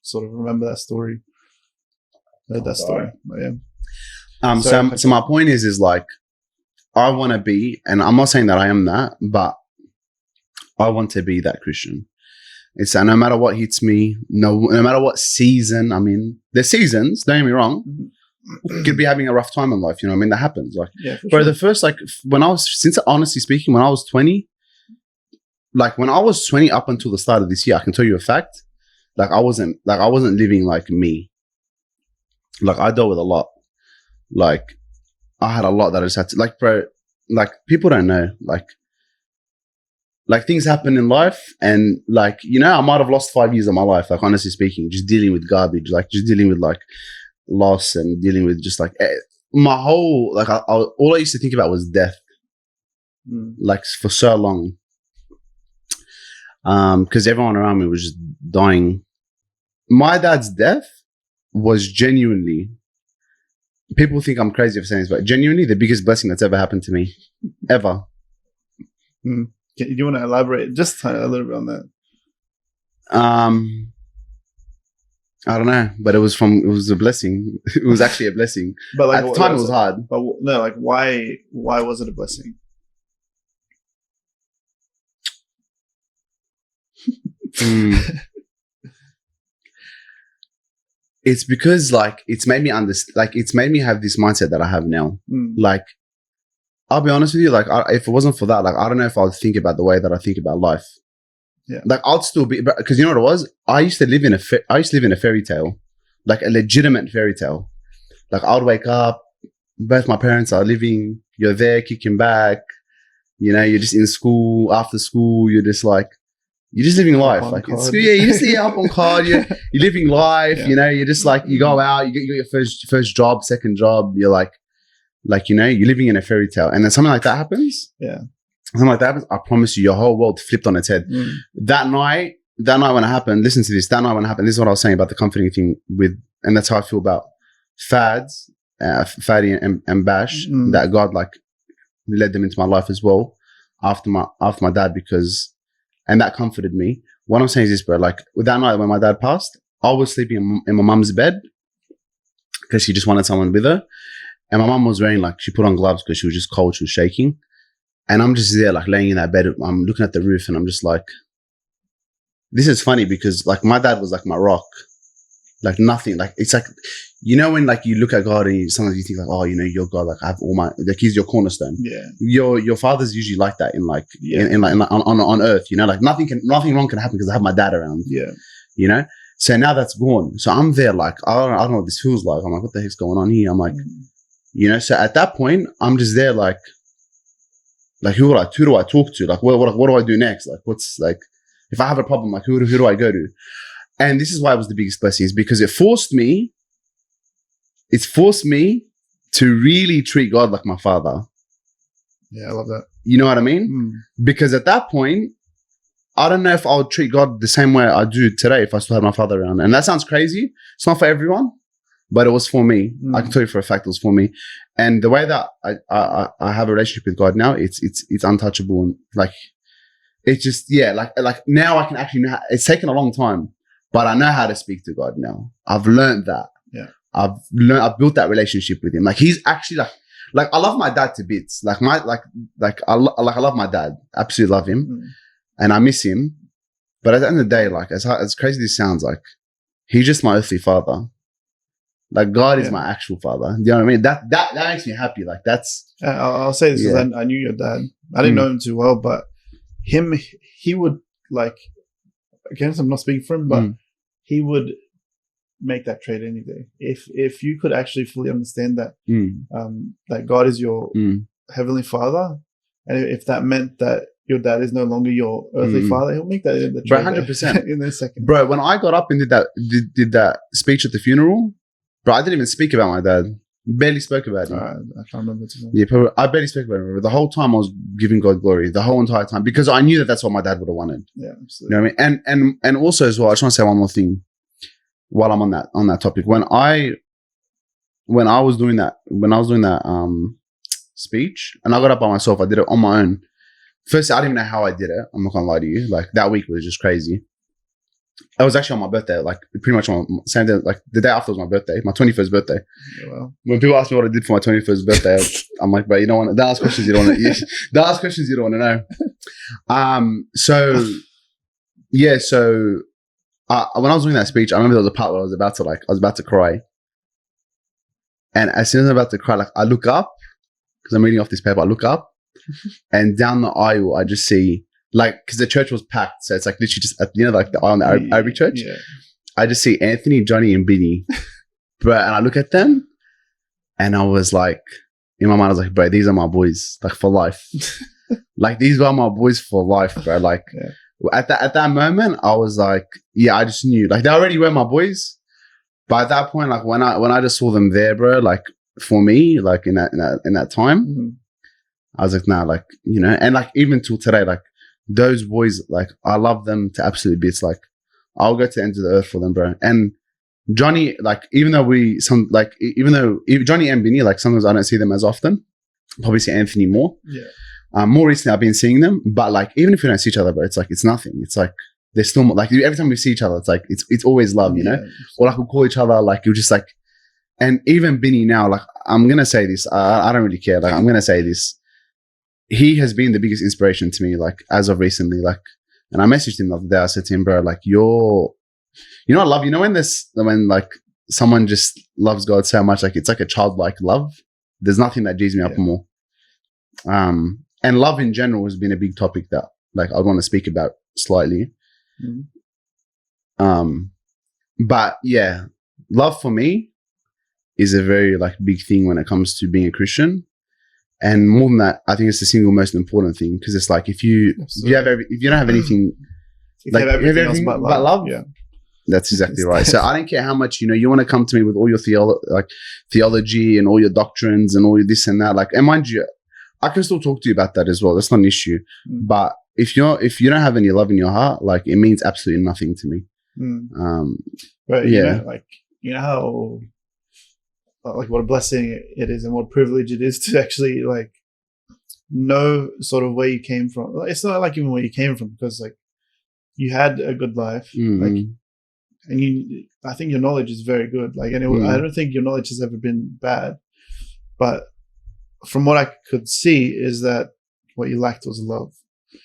sort of remember that story. Heard that story. But yeah. So my point is like, I want to be, and I'm not saying that I am that, but I want to be that Christian. It's that no matter what hits me, no matter what season I'm in, there's seasons, don't get me wrong, you could be having a rough time in life, you know what I mean? That happens. Like, yeah, bro, the first, like, honestly speaking, when I was 20, like when I was 20 up until the start of this year, I can tell you a fact. Like I wasn't living like me. Like I dealt with a lot. Like I had a lot that I just had to, like, bro, like people don't know, like things happen in life, and like, you know, I might have lost 5 years of my life, like honestly speaking, just dealing with garbage, like just dealing with like loss and dealing with just like my whole, like all I used to think about was death, like for so long, because everyone around me was just dying. My dad's death was genuinely, people think I'm crazy for saying this, but genuinely the biggest blessing that's ever happened to me, ever. Do you want to elaborate just a little bit on that? I don't know, but it was a blessing. It was actually a blessing. But like, at the time, it was hard. But no, like, why was it a blessing? It's because like it's made me understand. Like it's made me have this mindset that I have now. Like, I'll be honest with you. Like, if it wasn't for that, like, I don't know if I'd think about the way that I think about life. Yeah. Like, I'd still be, because you know what it was. I used to live in a fairy tale, like a legitimate fairy tale. Like, I'd wake up, both my parents are living. You're there, kicking back. You know, you're just in school. After school, you're just living life. Like, you just up on card. You're living life. Yeah. You know, you're just like, you go out, you get your first job, second job. You're like, you know, you're living in a fairy tale, and then something like that happens. Yeah, something like that happens. I promise you, your whole world flipped on its head. That night when it happened. Listen to this. That night when it happened, this is what I was saying about the comforting thing and that's how I feel about Fads, Fadi and Bash. That God like led them into my life as well after my dad, and that comforted me. What I'm saying is this, bro. Like, with that night when my dad passed, I was sleeping in my mum's bed because she just wanted someone with her. And my mum was wearing, like, she put on gloves because she was just cold, she was shaking. And I'm just there, like, laying in that bed. I'm looking at the roof and I'm just like, this is funny because, like, my dad was like my rock. Like, nothing. Like, it's like, you know, when, like, you look at God and sometimes you think, like, oh, you know, you're God, like, I have all my, like, he's your cornerstone. Yeah. Your father's usually like that in, like, on earth, you know, like, nothing wrong can happen because I have my dad around. Yeah. You know? So now that's gone. So I'm there, like, I don't know what this feels like. I'm like, what the heck's going on here? I'm like, you know, so at that point, I'm just there, like who do I talk to? Like, what do I do next? Like, what's, like, if I have a problem, like, who do I go to? And this is why it was the biggest blessing, is because it forced me to really treat God like my father. Yeah, I love that. You know what I mean? Because at that point, I don't know if I would treat God the same way I do today if I still had my father around. And that sounds crazy. It's not for everyone. But it was for me. I can tell you for a fact it was for me. And the way that I have a relationship with God now, it's untouchable. And like, it's just, yeah, like now I can actually know it's taken a long time, but I know how to speak to God now. I've learned that. Yeah. I've built that relationship with him. Like, he's actually like I love my dad to bits. Like I love my dad. Absolutely love him. And I miss him. But at the end of the day, like, as crazy as this sounds, like, he's just my earthly father. Like, God is my actual father. You know what I mean? That makes me happy. Like, that's... I'll say this because I knew your dad. I didn't know him too well, but he would, like... Again, I'm not speaking for him, but he would make that trade any day. If you could actually fully understand that, that God is your heavenly father, and if that meant that your dad is no longer your earthly father, he'll make that in the trade. Bro, 100%. In a second. Bro, when I got up and did that speech at the funeral... Bro, I didn't even speak about my dad. Barely spoke about him. I can't remember. Yeah, probably, I barely spoke about him. The whole time I was giving God glory. The whole entire time. Because I knew that's what my dad would have wanted. Yeah, absolutely. You know what I mean? And also as well, I just want to say one more thing while I'm on that topic. When I was doing that speech, and I got up by myself, I did it on my own. First, I didn't even know how I did it. I'm not gonna lie to you. Like, that week was just crazy. I was actually on my birthday, like pretty much on the same day, like the day after was my birthday, my 21st birthday. Yeah, well. When people ask me what I did for my 21st birthday, I'm like, bro, you don't want to, don't ask questions you don't want to, don't ask questions you don't want to know. So when I was doing that speech, I remember there was a part where I was about to cry. And as soon as I'm about to cry, like, I look up, because I'm reading off this paper, I look up, and down the aisle, I just see like, because the church was packed. So it's like literally just, like the eye on the Arabic church. Yeah. I just see Anthony, Johnny, and Binny. Bro, and I look at them and I was like, in my mind, I was like, bro, these are my boys, like for life. Like, these are my boys for life, bro. Like, at that moment, I was like, yeah, I just knew. Like, they already were my boys. But at that point, like, when I just saw them there, bro, like, for me, like, in that time, I was like, nah, like, and like, even till today, like, those boys, like, I love them to absolute bits. Like, I'll go to the ends of the earth for them, bro. And Johnny, like, even though Johnny and Binny, like, sometimes I don't see them as often, probably see Anthony more. Yeah. More recently, I've been seeing them, but like, even if we don't see each other, bro, it's like, it's nothing. It's like, there's still more, like, every time we see each other, it's like, it's always love, or like, we'll call each other, like, you're just like, and even Binny now, like, I'm going to say this, I don't really care. Like, I'm going to say this. He has been the biggest inspiration to me, like, as of recently, like, and I messaged him the other day. I said to him, bro, like, I love, when like someone just loves God so much, like, it's like a childlike love. There's nothing that G's me up more. And love in general has been a big topic that, like, I want to speak about slightly. But yeah, love for me is a very, like, big thing when it comes to being a Christian. And more than that, I think it's the single most important thing, because it's like, if you don't have anything, like, you have everything but love. Yeah. That's exactly right. So I don't care how much, you want to come to me with all your theology and all your doctrines and all your this and that. Like, and mind you, I can still talk to you about that as well. That's not an issue. But if you don't have any love in your heart, like, it means absolutely nothing to me. But you know how, like, what a blessing it is and what a privilege it is to actually, like, know sort of where you came from. It's not like even where you came from, because, like, you had a good life, like, and I think your knowledge is very good. Like, and I don't think your knowledge has ever been bad, but from what I could see is that what you lacked was love.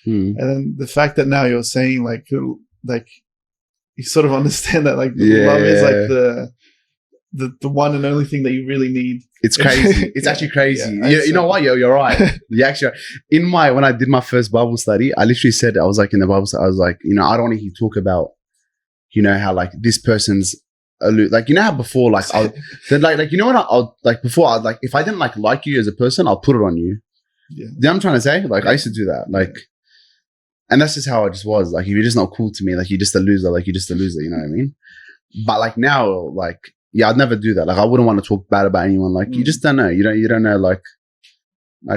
And then the fact that now you're saying, like you sort of understand that, like, love is like the one and only thing that you really need. It's crazy. It's actually crazy. You know what? You're right. When I did my first Bible study, I literally said, I was like, in the Bible study, I was like, I don't want to hear talk about, how, like, this person's like, how before, like, I'll before, I'd, like, if I didn't like you as a person, I'll put it on you. You know what I'm trying to say? Like, I used to do that. Like, and that's just how I just was. Like, if you're just not cool to me, like, you're just a loser. Like, you're just a loser. You know what I mean? But, like, now, like, I'd never do that. Like, I wouldn't want to talk bad about anyone. Like, you just don't know. You don't know. Like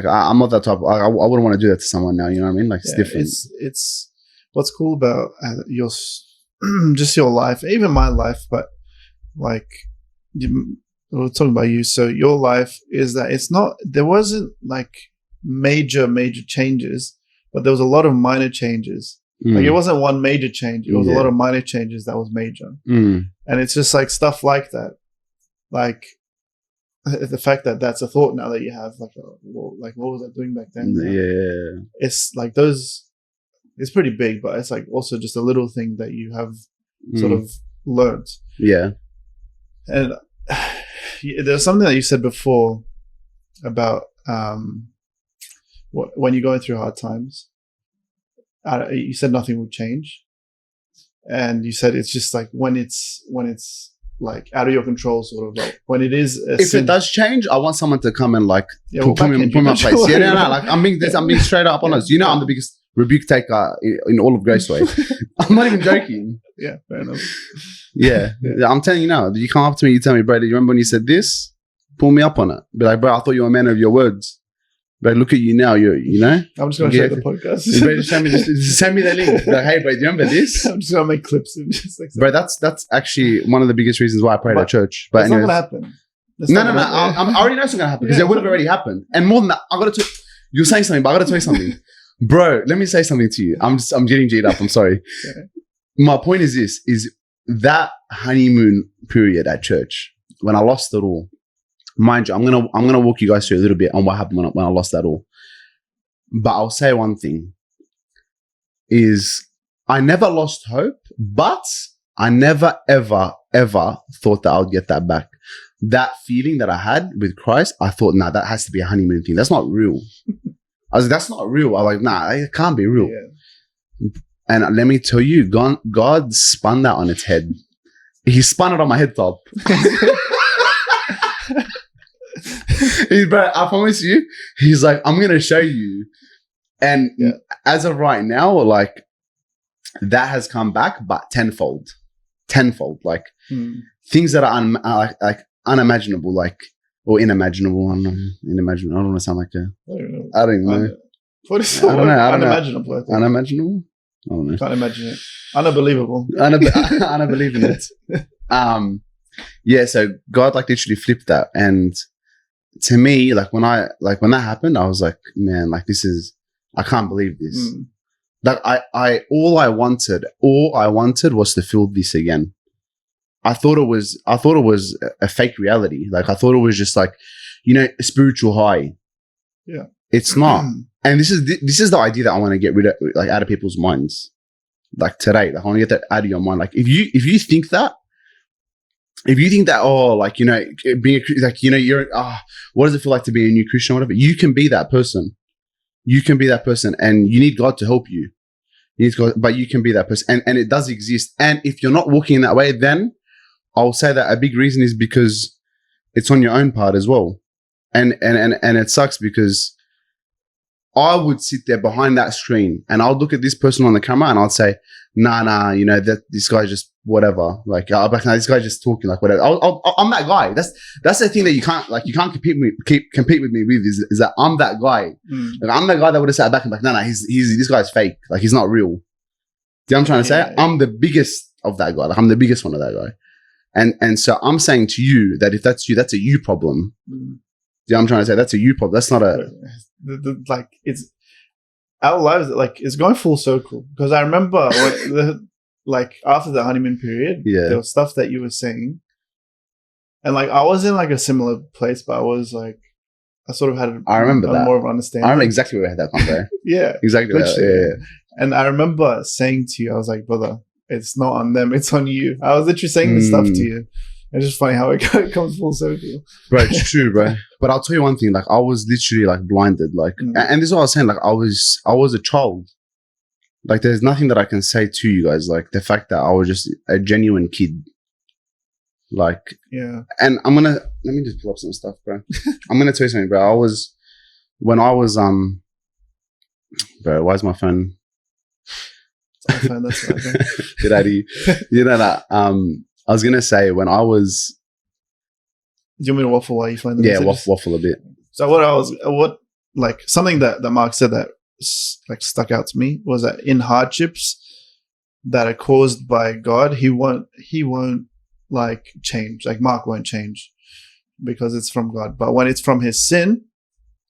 I'm not that type. I wouldn't want to do that to someone now. You know what I mean? Like, it's different. It's what's cool about your just your life, even my life. But, like, we're talking about you. So your life is that it's not. There wasn't, like, major changes, but there was a lot of minor changes. Like, it wasn't one major change. It was a lot of minor changes that was major. And it's just, like, stuff like that. Like, the fact that that's a thought now that you have, like, what was I doing back then? It's like it's pretty big, but it's, like, also just a little thing that you have sort of learned. And there's something that you said before about when you're going through hard times. You said nothing will change, and you said it's just, like, when it's like out of your control, sort of, like, when it is. If it does change, I want someone to come and, like, put me in my place. Like, I'm being straight up honest. I'm the biggest rebuke taker in all of Graceway. I'm not even joking. Fair enough. I'm telling you now. You come up to me, you tell me, bro, do you remember when you said this? Pull me up on it. Be like, bro, I thought you were a man of your words. But look at you now. I'm just going to show the podcast. Just send me the link. Like, hey, bro, do you remember this? I'm just going to make clips and just, like, bro, that's actually one of the biggest reasons why I prayed at church. But it's not going to happen. No. I already know it's not going to happen, because it would have already happened. And more than that, you're saying something, but I got to tell you something. Bro, let me say something to you. I'm getting G'd up. I'm sorry. My point is this, is that honeymoon period at church, when I lost it all. Mind you, I'm gonna walk you guys through a little bit on what happened when I lost that all. But I'll say one thing, is I never lost hope, but I never, ever, ever thought that I would get that back. That feeling that I had with Christ, I thought, nah, that has to be a honeymoon thing. That's not real. I was like, that's not real. I was like, nah, it can't be real. And let me tell you, God spun that on its head. He spun it on my head top. Bro, I promise you, he's like, I'm going to show you. And as of right now, like, that has come back, but tenfold. Like, things that are like unimaginable, like, or inimaginable. I don't know. Unimaginable. I don't want to sound like I don't know. What is the word? Unimaginable. Unimaginable? I don't know. Can't imagine it. Unbelievable. Unbelievable. Yeah, so God like literally flipped that. And to me, like when that happened, I was like, man, like I can't believe this. Like all I wanted was to feel this again. I thought it was a fake reality. Like I thought it was just like, a spiritual high. Yeah. It's not. And this is the idea that I want to get rid of, like, out of people's minds. Like today, like I want to get that out of your mind. Like if you think that, oh, like, being like, you're, what does it feel like to be a new Christian or whatever? You can be that person. And you need God to help you. But you can be that person. And it does exist. And if you're not walking in that way, then I'll say that a big reason is because it's on your own part as well. And it sucks because I would sit there behind that screen and I'll look at this person on the camera and I'll say, nah, that this guy's just whatever. Like, this guy's just talking like whatever. I'm that guy. That's the thing that you can't compete with me with is that I'm that guy. Like, I'm the guy that would have sat back and like, no, this guy's fake. Like, he's not real. Do you know what I'm trying to say? Yeah. I'm the biggest of that guy. Like, I'm the biggest one of that guy. And so I'm saying to you that if that's you, that's a you problem. Yeah, I'm trying to say that's a you problem. That's not a like it's our lives. Like it's going full circle because I remember like after the honeymoon period, there was stuff that you were saying, and like I was in like a similar place, but I was like I sort of had more of an understanding. I remember exactly where I had that from. Yeah, exactly. Yeah. And I remember saying to you, I was like, brother, it's not on them, it's on you. I was literally saying this stuff to you. It's just funny how it comes full circle. Bro, it's true, bro. But I'll tell you one thing, like I was literally like blinded. Like and this is what I was saying, like I was a child. Like there's nothing that I can say to you guys. Like the fact that I was just a genuine kid. Like and let me just pull up some stuff, bro. I'm gonna tell you something, bro. Bro, why's my phone? It's my phone, that's right, bro. Get out of here. You know that I was gonna say when I was. Do you want me to waffle while you find the messages? waffle a bit. So something that Mark said that like stuck out to me was that in hardships that are caused by God, he won't like change. Like Mark won't change because it's from God. But when it's from his sin,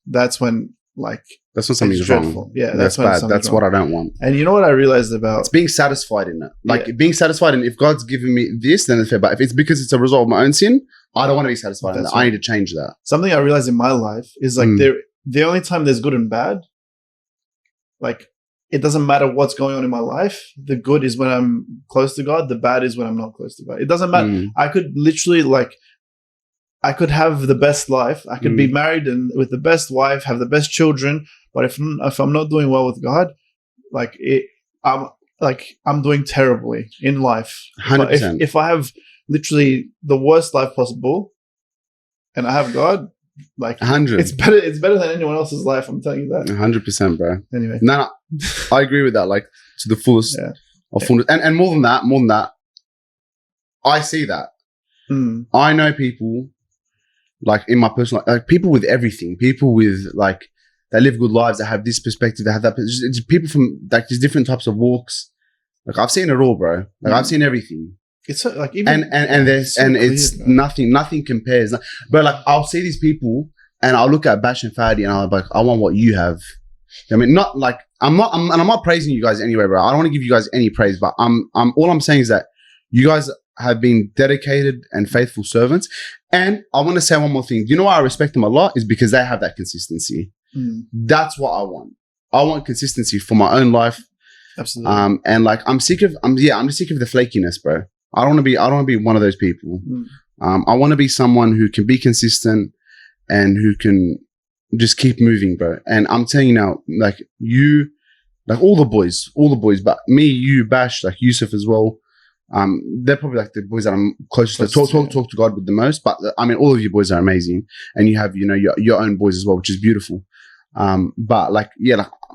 that's when like that's when something's wrong. Yeah, that's bad. That's what I don't want. And you know what I realized about it's being satisfied in it. Like being satisfied in if God's giving me this, then it's fair. But if it's because it's a result of my own sin, I don't want to be satisfied in that. Right. I need to change that. Something I realized in my life is like the only time there's good and bad, like it doesn't matter what's going on in my life. The good is when I'm close to God. The bad is when I'm not close to God. It doesn't matter. I could literally I could have the best life. I could be married and with the best wife, have the best children. But if I'm not doing well with God, I'm doing terribly in life. 100%. If I have literally the worst life possible, and I have God, like 100, it's better than anyone else's life. I'm telling you that. 100%, bro. Anyway, no, I agree with that. Like to the fullest, and more than that, I see that. I know people. Like in my personal, like people with everything, people with like that live good lives, that have this perspective, that have that. It's people from like these different types of walks. Like I've seen it all, bro. Like I've seen everything. It's like even it's nothing compares. But like I'll see these people and I'll look at Bash and Fadi and I'm like, I want what you have. I mean, not like I'm not praising you guys anyway, bro. I don't want to give you guys any praise, but all I'm saying is that you guys have been dedicated and faithful servants. And I want to say one more thing. You know why I respect them a lot is because they have that consistency. That's what I want. I want consistency for my own life. Absolutely. And like I'm just sick of the flakiness, bro. I don't want to be one of those people. I want to be someone who can be consistent and who can just keep moving, bro. And I'm telling you now, like like all the boys, but me, you, Bash, like Yusuf as well. They're probably like the boys that I'm closest to talk to God with the most. But I mean, all of you boys are amazing, and you have your own boys as well, which is beautiful. But like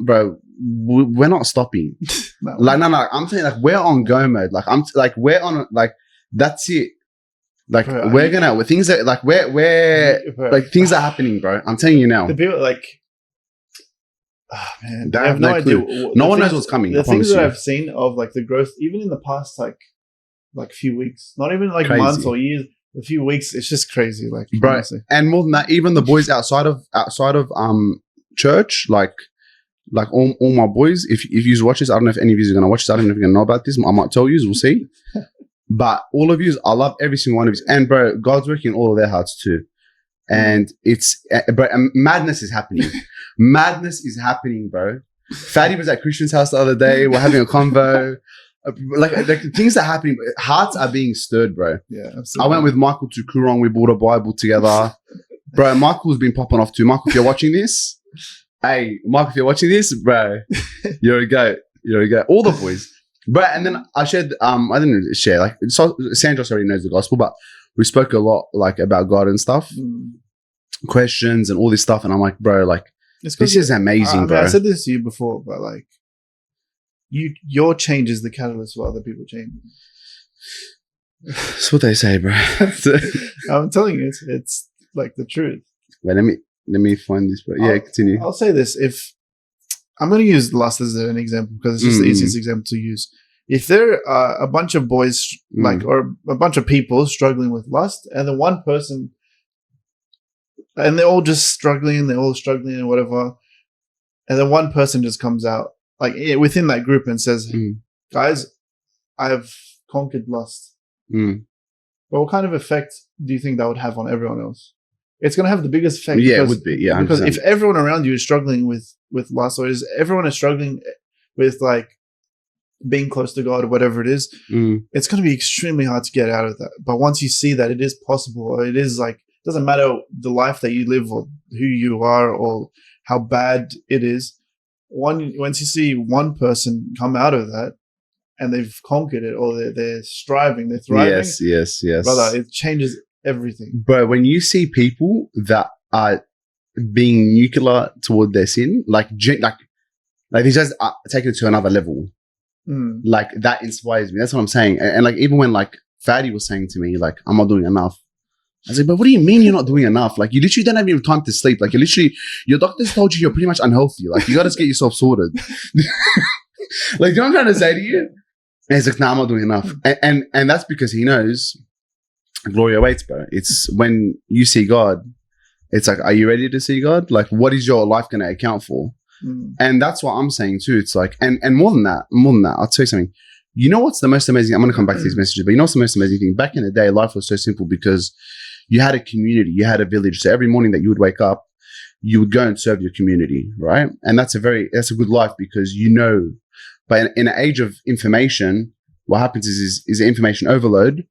bro, we're not stopping. No. I'm saying like we're on go mode. Like we're on like that's it. Like bro, we're gonna things that like we're like things are happening, bro. I'm telling you now. The people like. Oh, man, they have no idea. No one knows what's coming. The things that I've seen of like the growth, even in the past like few weeks, not even like months or years, a few weeks, it's just crazy. Like, bro, and more than that, even the boys outside of church, like all my boys. If you watch this, I don't know if any of you are gonna watch this. I don't know if you're gonna know about this. I might tell you. We'll see. But all of you, I love every single one of you. And bro, God's working in all of their hearts too. And it's, bro, madness is happening. Madness is happening, bro. Fatty was at Christian's house the other day. We're having a convo. Like things are happening. Hearts are being stirred, bro. Yeah, absolutely. I went with Michael to Kurong. We bought a Bible together. Bro, Michael's been popping off too. Michael, if you're watching this, hey, Michael, if you're watching this, bro, you're a goat. You're a goat. All the boys. Bro, and then I shared, I didn't share, like, Sandros already knows the gospel, but we spoke a lot, like, about God and stuff, questions and all this stuff, and I'm like, bro, like, this is amazing, bro. I said this to you before, but, like, your change is the catalyst for other people changing. That's what they say, bro. I'm telling you, it's, like, the truth. Wait, let me find this, bro. Yeah, continue. I'll say this, if I'm going to use lust as an example because it's just the easiest example to use. If there are a bunch of boys, like, or a bunch of people struggling with lust, and then one person, and they're all just struggling, and whatever, and then one person just comes out, like, within that group and says, guys, I've conquered lust. But what kind of effect do you think that would have on everyone else? It's going to have the biggest effect. Yeah, it would be. Yeah, because if everyone around you is struggling with lust, or everyone is struggling with like being close to God or whatever it is, it's going to be extremely hard to get out of that. But once you see that it is possible, or it is like, it doesn't matter the life that you live or who you are or how bad it is. Once you see one person come out of that and they've conquered it, or they're striving, they're thriving. Yes. Brother, it changes everything. Bro, when you see people that are being nuclear toward their sin, like they just take it to another level. Like that inspires me. That's what I'm saying. And like even when like Fadi was saying to me, like, I'm not doing enough. I was like, but what do you mean you're not doing enough? Like, you literally don't have even time to sleep. Like, your doctors told you you're pretty much unhealthy. Like, you got to get yourself sorted. Like, you know what I'm trying to say to you? And he's like, nah, I'm not doing enough. And that's because he knows glory awaits, bro. It's when you see God, it's like, are you ready to see God? Like, what is your life going to account for? And that's what I'm saying too. It's like, and more than that, I'll tell you something. You know what's the most amazing? I'm going to come back to these messages, but you know what's the most amazing thing? Back in the day, life was so simple because you had a community, you had a village. So every morning that you would wake up, you would go and serve your community, right? And that's a good life because you know. But in an age of information, what happens is information overload.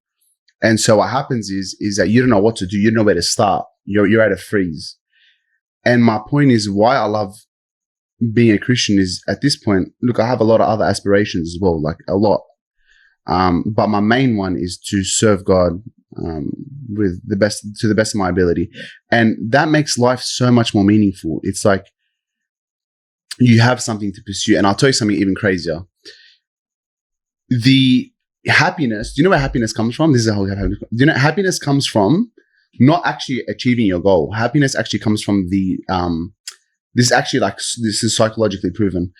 And so what happens is that you don't know what to do. You don't know where to start. You're at a freeze. And my point is why I love being a Christian is at this point, look, I have a lot of other aspirations as well, like a lot. But my main one is to serve God to the best of my ability. And that makes life so much more meaningful. It's like you have something to pursue. And I'll tell you something even crazier. The happiness, do you know where happiness comes from? This is a whole happiness. Do you know happiness comes from not actually achieving your goal? Happiness actually comes from this is psychologically proven.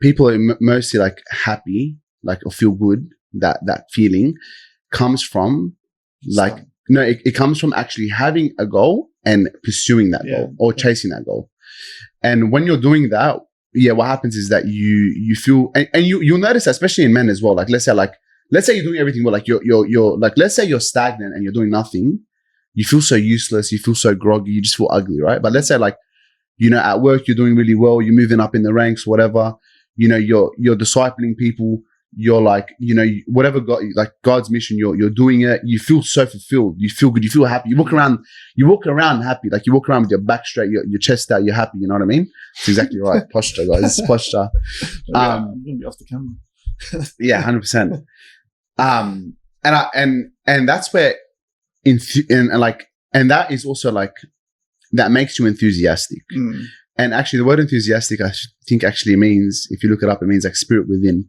People are mostly like happy, like, or feel good. That feeling comes from like, no, it comes from actually having a goal and pursuing that goal or chasing that goal. And when you're doing that, what happens is that you feel, and you'll notice, especially in men as well. Like, let's say you're doing everything well, like you're like, let's say you're stagnant and you're doing nothing. You feel so useless. You feel so groggy. You just feel ugly, right? But let's say like, at work, you're doing really well. You're moving up in the ranks, whatever. You're discipling people. you're like, whatever God, like God's mission, you're doing it. You feel so fulfilled. You feel good. You feel happy. You walk around happy. Like you walk around with your back straight, your chest out. You're happy. You know what I mean? It's exactly right. Posture, guys. Posture. I'm gonna be off the camera. Yeah, 100%. And that's where and that is also like that makes you enthusiastic. And actually, the word enthusiastic, I think, actually means, if you look it up, it means like spirit within.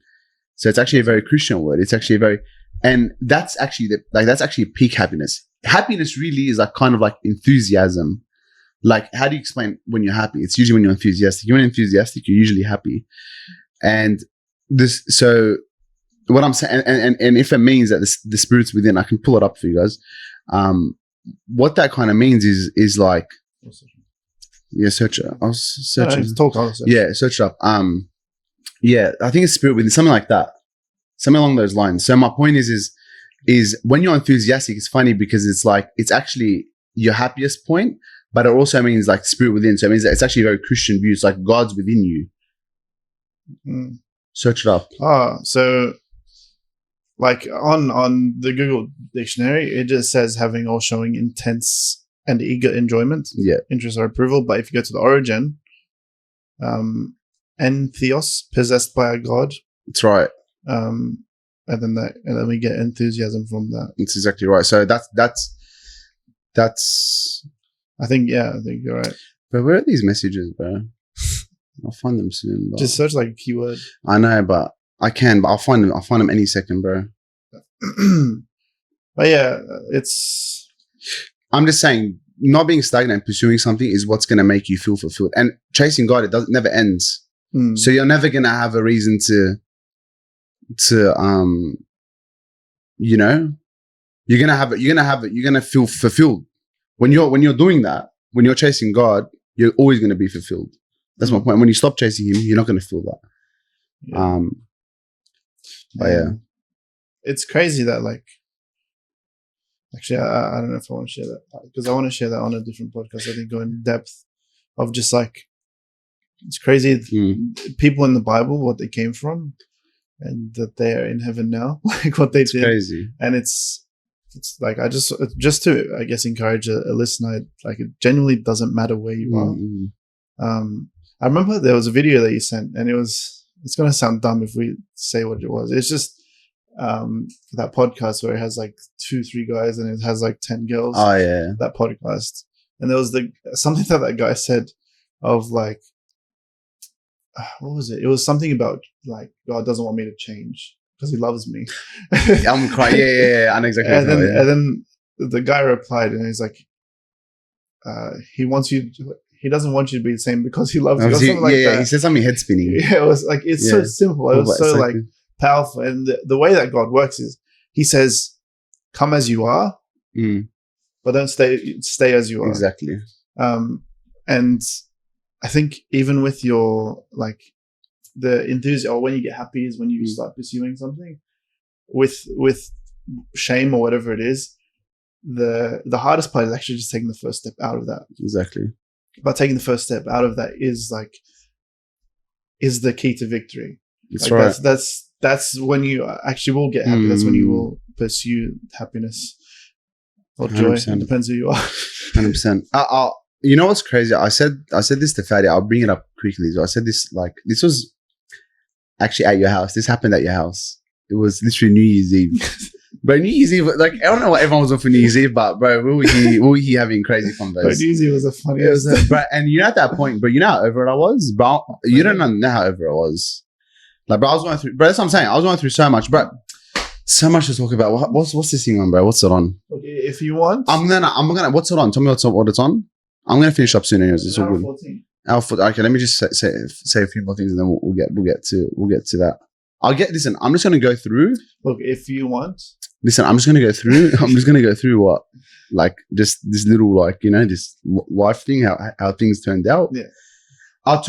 So it's actually a very Christian word. It's actually and that's actually that's actually peak happiness. Happiness really is like kind of like enthusiasm. Like, how do you explain when you're happy? It's usually when you're enthusiastic. When you're enthusiastic, you're usually happy. And so what I'm saying, and if it means that the spirit's within, I can pull it up for you guys. What that kind of means is like, yeah, search it. I was searching. Yeah, search it up. Yeah, I think it's spirit within, something like that, something along those lines. So my point is when you're enthusiastic, it's funny because it's like it's actually your happiest point, but it also means like spirit within. So it means that it's actually a very Christian view. It's like God's within you. Search it up. So like on the Google dictionary, it just says having or showing intense and eager enjoyment, interest or approval. But if you go to the origin, entheos, possessed by a god. That's right. And then we get enthusiasm from that. That's exactly right. So that's. I think you're right. But where are these messages, bro? I'll find them soon. Just search like a keyword. I know, but I can. But I'll find them. I'll find them any second, bro. But yeah, I'm just saying, not being stagnant, pursuing something is what's going to make you feel fulfilled. And chasing God, it never ends. So you're never going to have a reason to you're going to feel fulfilled when you're doing that. When you're chasing God, you're always going to be fulfilled. That's my point. When you stop chasing Him, you're not going to feel that. But yeah, it's crazy that like. Actually, I don't know if I want to share that because I want to share that on a different podcast. I think go in depth of just like it's crazy people in the Bible, what they came from, and that they are in heaven now, like what they did. Crazy, and it's like I just to I guess encourage a listener. Like it genuinely doesn't matter where you are. I remember there was a video that you sent, and it's going to sound dumb if we say what it was. It's just. That podcast where it has like 2-3 guys and it has like 10 girls. Oh yeah, that podcast. And there was something that guy said of like, what was it? It was something about like God doesn't want me to change because He loves me. I'm crying. Yeah. I know exactly. And then the guy replied and he's like, He doesn't want you to be the same because He loves you. Or something like that. He said something head spinning. Yeah, it was like it's so simple. It was so like powerful. And the way that God works is He says, come as you are, but don't stay as you are. Exactly. And I think even with your like the enthusiasm, or when you get happy is when you start pursuing something with shame or whatever it is, the hardest part is actually just taking the first step out of that. Exactly. But taking the first step out of that is the key to victory. That's like right. That's when you actually will get happy. That's when you will pursue happiness or joy. 100%. It depends who you are. 100%. You know what's crazy? I said this to Fatty. I'll bring it up quickly. So I said this this was actually at your house. This happened at your house. It was literally New Year's Eve. Bro, New Year's Eve, like I don't know what everyone was doing for New Year's Eve, but bro, we were here having crazy convos. Bro, New Year's Eve was the funniest. Bro, and you know at that point, bro, you know how over it I was? Bro, you don't know how over it was. Like, bro, I was going through, bro, that's what I'm saying. I was going through so much, bro. So much to talk about. What's this thing on, bro? What's it on? Okay, if you want. I'm gonna, what's it on? Tell me what it's on. I'm gonna finish up soon anyways. It's all good. 14. Okay, let me just say a few more things and then we'll get to that. Listen, I'm just gonna go through. Look, if you want. Listen, I'm just gonna go through what, like, just this little, like, you know, this life thing, how things turned out. Yeah. I'll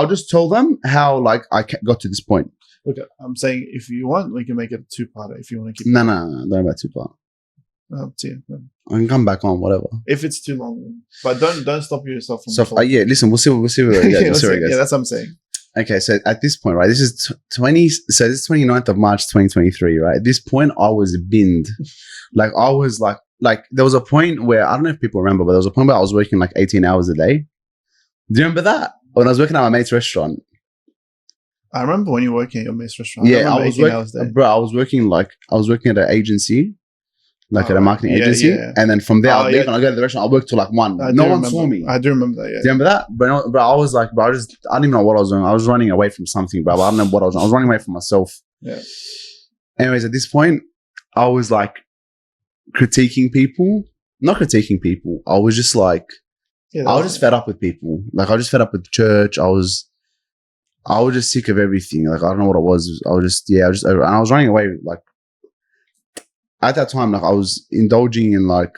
just tell them how, like, I got to this point. Look, I'm saying if you want, we can make it a 2-parter if you want to keep. No, don't about 2-part. Up to you. I can come back on, whatever. If it's too long, but don't stop yourself from. Yeah, listen, we'll see where it goes. Yeah, that's what I'm saying. okay, so at this point, right, this is 29th of March 2023, right? At this point, I was binned. Like, I was like, there was a point where, I don't know if people remember, but there was a point where I was working like 18 hours a day. Do you remember that? When I was working at my mate's restaurant. I remember when you were working at your mate's restaurant. Yeah, I was working, bro, I was working at an agency, like at a marketing agency. Yeah. And then from there, I'd leave and I'd go to the restaurant. I worked till like 1. No one saw me. I do remember that, yeah. Do you remember that? Bro, I was like, bro, I didn't even know what I was doing. I was running away from something, bro. I don't know what I was doing. I was running away from myself. Yeah. Anyways, at this point, I was like critiquing people. Not critiquing people. I was just like, I was just fed up with people. Like, I was just fed up with church. I was just sick of everything. Like, I don't know what it was. I was just over. And I was running away. Like, at that time, like, I was indulging in, like,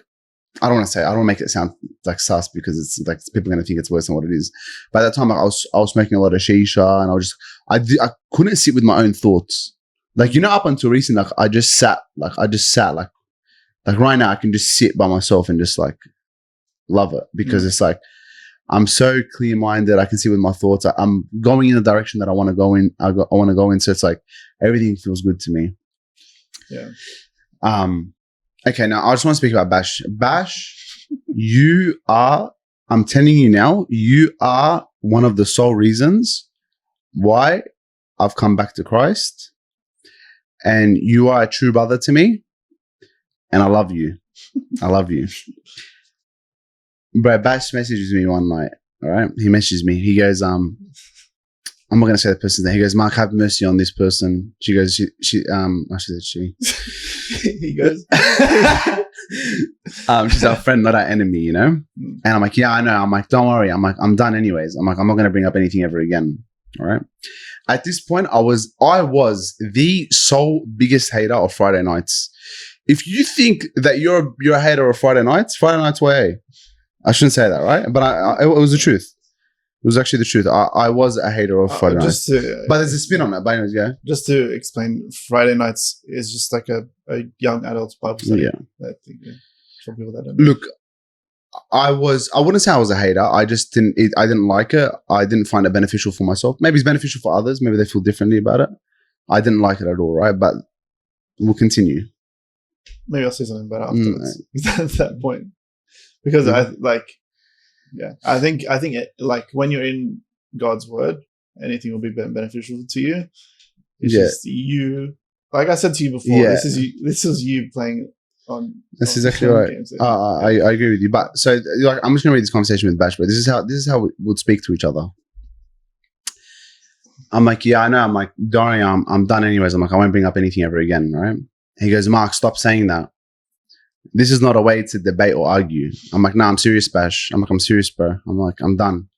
I don't want to make it sound like sus because it's like people are going to think it's worse than what it is. But at that time, like, I was smoking a lot of shisha, and I couldn't sit with my own thoughts. Like, you know, up until recently, like, I just sat like right now I can just sit by myself and just like love it because it's like, I'm so clear-minded. I can see with my thoughts. I'm going in the direction that I want to go in. I want to go in. So it's like everything feels good to me. Yeah. Okay. Now I just want to speak about Bash. Bash, I'm telling you now, you are one of the sole reasons why I've come back to Christ, and you are a true brother to me, and I love you. I love you. Bro, Bash messages me one night, all right? He messages me. He goes, I'm not going to say the person's name. He goes, Mark, have mercy on this person. She goes, I should say she. He goes, she's our friend, not our enemy, you know? And I'm like, yeah, I know. I'm like, don't worry. I'm like, I'm done anyways. I'm like, I'm not going to bring up anything ever again, all right? At this point, I was the sole biggest hater of Friday nights. If you think that you're a hater of Friday nights way. I shouldn't say that, right? But it was the truth. It was actually the truth. I was a hater of Friday nights. But there's a spin on it. But anyways, yeah. Just to explain, Friday nights is just like a young adult's Bible study. Yeah. I think, for people that don't know. Look, I wouldn't say I was a hater. I didn't like it. I didn't find it beneficial for myself. Maybe it's beneficial for others. Maybe they feel differently about it. I didn't like it at all, right? But we'll continue. Maybe I'll say something about it afterwards. At that point. Because I think it, like, when you're in God's word, anything will be beneficial to you. It's just you. Like I said to you before, this is you playing on. That's exactly right. I agree with you. But so, like, I'm just gonna read this conversation with Bash. But this is how we would speak to each other. I'm like, yeah, I know. I'm like, Dorian, I'm done anyways. I'm like, I won't bring up anything ever again, right? He goes, Mark, stop saying that. This is not a way to debate or argue. I'm like, nah, I'm serious, Bash. I'm like, I'm serious, bro. I'm like, I'm done.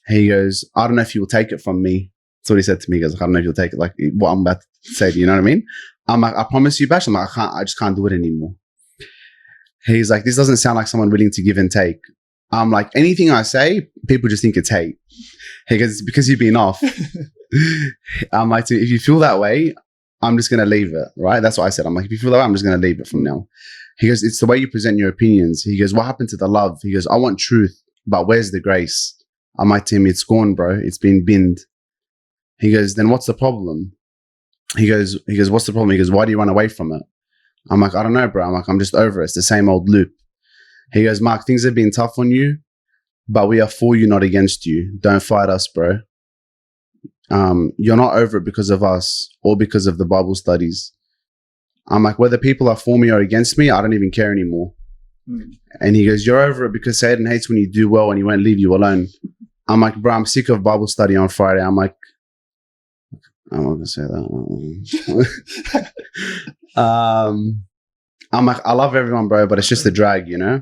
He goes, I don't know if you will take it from me. That's what he said to me. He goes, I don't know if you'll take it, like what I'm about to say to you. You know what I mean? I'm like, I promise you, Bash. I'm like, I just can't do it anymore. He's like, this doesn't sound like someone willing to give and take. I'm like, anything I say, people just think it's hate. He goes, it's because you've been off. I'm like, if you feel that way, I'm just going to leave it, right? That's what I said. I'm like, if you feel that way, I'm just going to leave it from now. He goes, it's the way you present your opinions. He goes, what happened to the love? He goes, I want truth, but where's the grace? I'm like, Tim, it's gone, bro. It's been binned. He goes, then what's the problem? He goes, what's the problem? He goes, why do you run away from it? I'm like, I don't know, bro. I'm like, I'm just over it. It's the same old loop. He goes, Mark, things have been tough on you, but we are for you, not against you. Don't fight us, bro. You're not over it because of us or because of the Bible studies. I'm like, whether people are for me or against me, I don't even care anymore. And he goes, you're over it because Satan hates when you do well and he won't leave you alone. I'm like, bro, I'm sick of Bible study on Friday. I'm like, I'm not going to say that. I'm like, I love everyone, bro, but it's just a drag, you know?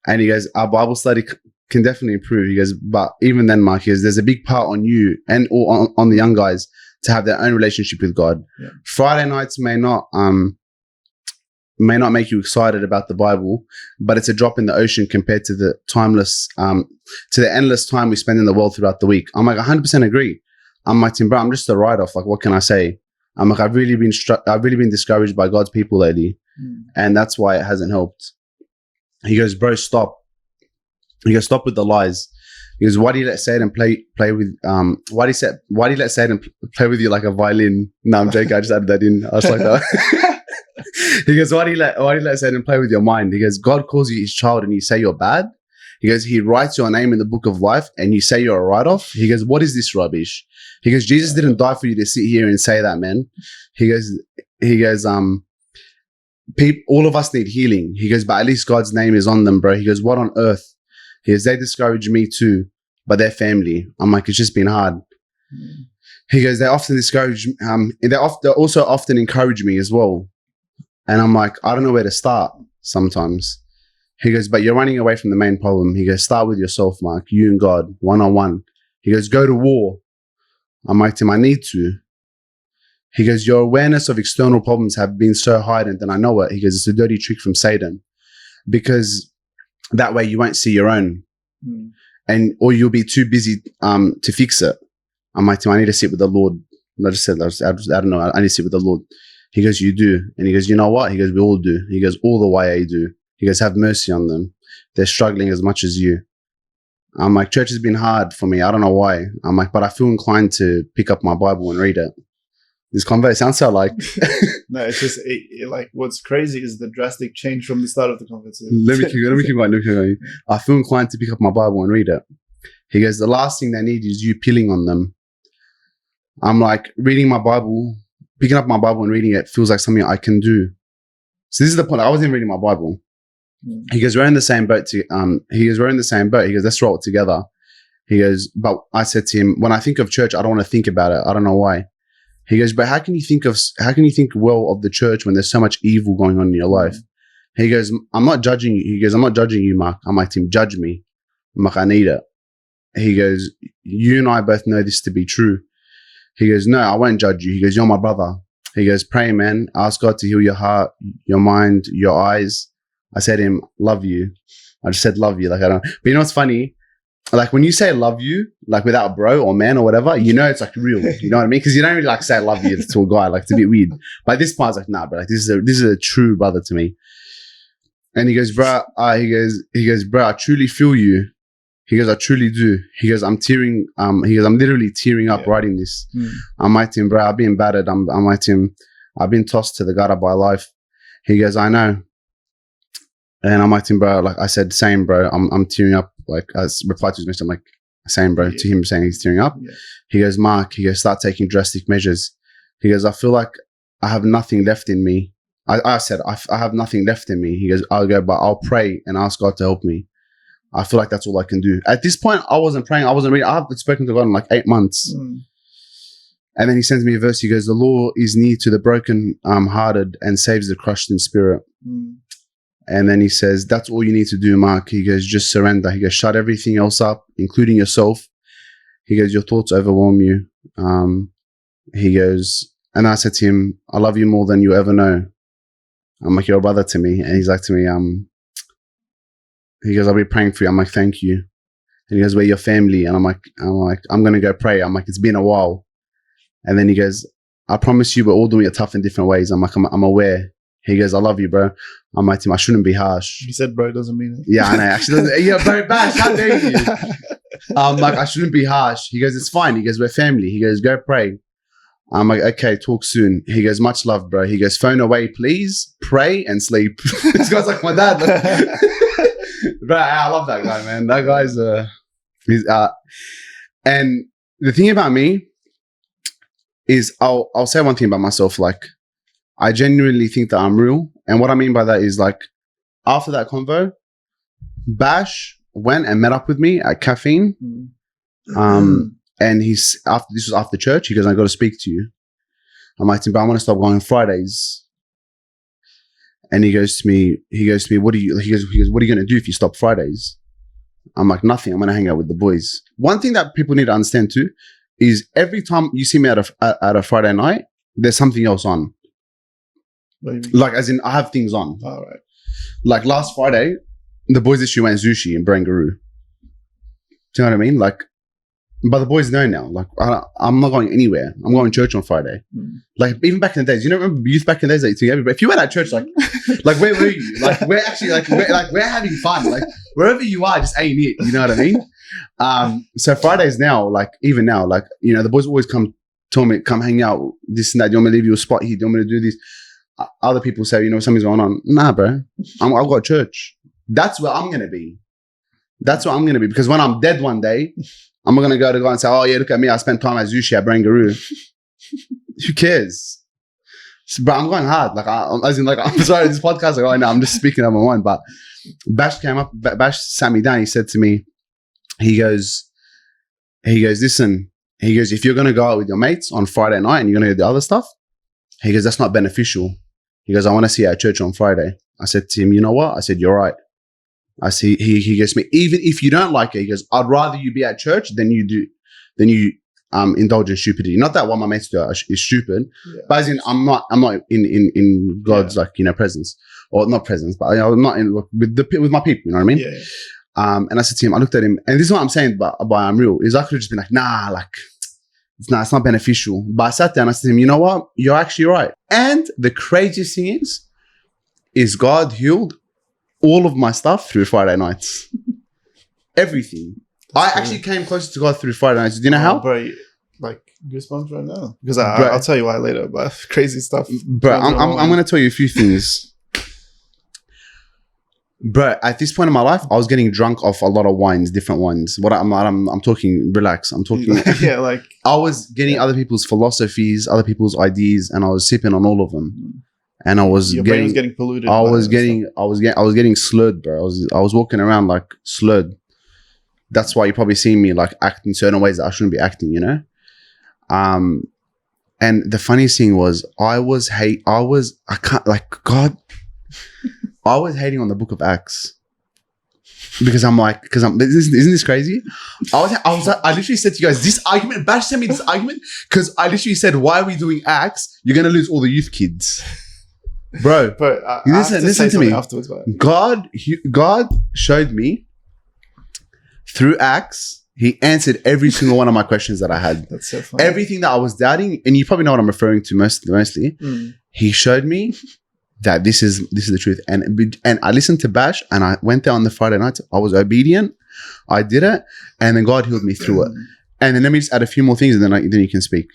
And he goes, our Bible study can definitely improve. He goes, but even then, Mark, he goes, there's a big part on you and or on the young guys to have their own relationship with God. Yeah. Friday nights may not make you excited about the Bible, but it's a drop in the ocean compared to the endless time we spend in the world throughout the week. I'm like, 100% agree. I'm like, Tim, bro, I'm just a write-off. Like, what can I say? I'm like, I've really been discouraged by God's people lately, and that's why it hasn't helped. He goes, bro, stop. He goes, stop with the lies. He goes, why do you let Satan play with why do you let Satan play with you like a violin? No, I'm joking. I just added that in. I was like, he goes, why do you let Satan play with your mind? He goes, God calls you his child and you say you're bad. He goes, he writes your name in the book of life and you say you're a write-off. He goes, what is this rubbish? He goes, Jesus didn't die for you to sit here and say that, man. He goes, all of us need healing. He goes, but at least God's name is on them, bro. He goes, what on earth? He goes, they discourage me too, but they're family. I'm like, it's just been hard. He goes, they often discourage, they also often encourage me as well. And I'm like, I don't know where to start sometimes. He goes, but you're running away from the main problem. He goes, start with yourself, Mark, you and God, one-on-one. He goes, go to war. I'm like to him, I need to. He goes, your awareness of external problems have been so heightened, and I know it. He goes, it's a dirty trick from Satan, because that way you won't see your own, or you'll be too busy to fix it. I'm like to him, I need to sit with the Lord. I just said, I don't know, I need to sit with the Lord. He goes, you do. And he goes, you know what? He goes, we all do. He goes, all the YA do. He goes, have mercy on them. They're struggling as much as you. I'm like, church has been hard for me. I don't know why. I'm like, but I feel inclined to pick up my Bible and read it. This convo sounds so like... No, it's just like what's crazy is the drastic change from the start of the conversation. Let me keep going. I feel inclined to pick up my Bible and read it. He goes, the last thing they need is you pilling on them. I'm like, reading my Bible, picking up my Bible and reading it feels like something I can do. So this is the point. I wasn't reading my Bible. He goes, we're in the same boat. He goes, let's roll it together. He goes, but I said to him, when I think of church, I don't want to think about it. I don't know why. He goes, but how can you think well of the church when there's so much evil going on in your life? He goes, I'm not judging you. He goes, I'm not judging you, Mark. I'm like, Tim, judge me. I'm like, I need it. He goes, you and I both know this to be true. He goes, no, I won't judge you. He goes, you're my brother. He goes, pray, man. Ask God to heal your heart, your mind, your eyes. I said to him, love you. I just said, love you. Like, I don't, but you know what's funny? Like when you say love you, like without bro or man or whatever, you know, it's like real. You know what I mean? Cause you don't really like say love you to a guy. Like it's a bit weird. But at this point I was like, nah, bro, like this is a true brother to me. And he goes, bro, he goes, bro, I truly feel you. He goes, I truly do. He goes, I'm tearing, he goes, I'm literally tearing up writing this. I'm like to him, bro, I've been battered. I'm like to him, I've been tossed to the gutter by life. He goes, I know. And I'm like to him, bro, like I said, same, bro. I'm tearing up. Like I replied to his message, I'm like, same, bro. To him saying he's tearing up. He goes, Mark, he goes, start taking drastic measures. He goes, I feel like I have nothing left in me. I said, I have nothing left in me. He goes, I'll go, but I'll pray and ask God to help me. I feel like that's all I can do. At this point, I wasn't praying. I wasn't reading. I haven't spoken to God in like 8 months. And then he sends me a verse. He goes, the law is near to the broken hearted and saves the crushed in spirit. And then he says, that's all you need to do, Mark. He goes, just surrender. He goes, shut everything else up, including yourself. He goes, your thoughts overwhelm you. He goes, and I said to him, I love you more than you ever know. I'm like, you're a brother to me. And he's like to me, he goes, I'll be praying for you. I'm like, thank you. And he goes, we're your family. And I'm like, I'm going to go pray. I'm like, it's been a while. And then he goes, I promise you we're all doing it tough in different ways. I'm like, I'm aware. He goes, I love you, bro. I'm like, Tim, I shouldn't be harsh. He said, bro, doesn't mean it. Yeah, I know. Actually, doesn't. Yeah, bro, bash. How dare you? I'm like, I shouldn't be harsh. He goes, it's fine. He goes, we're family. He goes, go pray. I'm like, okay, talk soon. He goes, much love, bro. He goes, phone away, please. Pray and sleep. This guy's like my dad. Bro, I love that guy, man. That guy's and the thing about me is I'll say one thing about myself, like I genuinely think that I'm real. And what I mean by that is like after that convo, Bash went and met up with me at Caffeine. And this was after church. He goes, I got to speak to you. I'm like, but I want to stop going Fridays. And he goes to me, what are you going to do if you stop Fridays? I'm like, nothing. I'm going to hang out with the boys. One thing that people need to understand too is every time you see me at a Friday night, there's something else on. Like, as in, I have things on. All right. Like last Friday, the boys actually went sushi in Barangaroo. Do you know what I mean? Like, but the boys know now. Like, I'm not going anywhere. I'm going to church on Friday. Like, even back in the days, you know, remember youth back in the days that you together. But if you went at church, like where were you? Like, we're actually we're having fun. Like, wherever you are, just ain't it. You know what I mean? So Fridays now, like even now, like, you know, the boys always come hang out, this and that. Do you want me to leave you a spot here? Do you want me to do this? Other people say, you know, something's going on. Nah, bro. I've got church. That's where I'm going to be. That's what I'm going to be. Because when I'm dead one day, I'm not going to go to God and say, oh, yeah, look at me. I spent time at Zushi at Barangaroo. Who cares? So, bro, I'm going hard. Like, I'm sorry, this podcast, like, oh, no, I'm just speaking out my mind. But Bash came up, Bash sat me down. He said to me, he goes, listen, he goes, if you're going to go out with your mates on Friday night and you're going to do the other stuff, he goes, that's not beneficial. He goes, I want to see you at church on Friday. I said to him, you know what? I said, you're right. I see. He goes to me, even if you don't like it, he goes, I'd rather you be at church than you indulge in stupidity. Not that what my mates do is stupid, but as in I'm not in God's like, you know, presence, or not presence, but I'm not in with my people. You know what I mean? Yeah. And I said to him, I looked at him, and this is what I'm saying, but I'm real. Is I could have just been like, nah, like it's not beneficial. But I sat down. I said to him, you know what? You're actually right. And the craziest thing is God healed all of my stuff through Friday nights. Everything. That's I actually came closer to God through Friday nights. Do you know how? Bro, like goosebumps right now. Because I'll tell you why later, but crazy stuff. Bro, I'm going to tell you a few things. Bro, at this point in my life, I was getting drunk off a lot of wines, different wines. I'm talking, relax. I'm talking. Yeah, like. I was getting other people's philosophies, other people's ideas, and I was sipping on all of them. And your brain was getting polluted. I was getting slurred, bro. I was walking around like slurred. That's why you probably see me like act in certain ways that I shouldn't be acting, you know? And the funniest thing was I was hating on the book of Acts. Because isn't this crazy? I literally said to you guys, this argument, Bash sent me this argument because I literally said, why are we doing Acts? You're going to lose all the youth kids. Bro, listen to me. Afterwards, God showed me through Acts, he answered every single one of my questions that I had. That's so funny. Everything that I was doubting, and you probably know what I'm referring to mostly. He showed me that this is the truth. And I listened to Bash, and I went there on the Friday night. I was obedient. I did it, and then God healed me through it. And then let me just add a few more things, and then you can speak.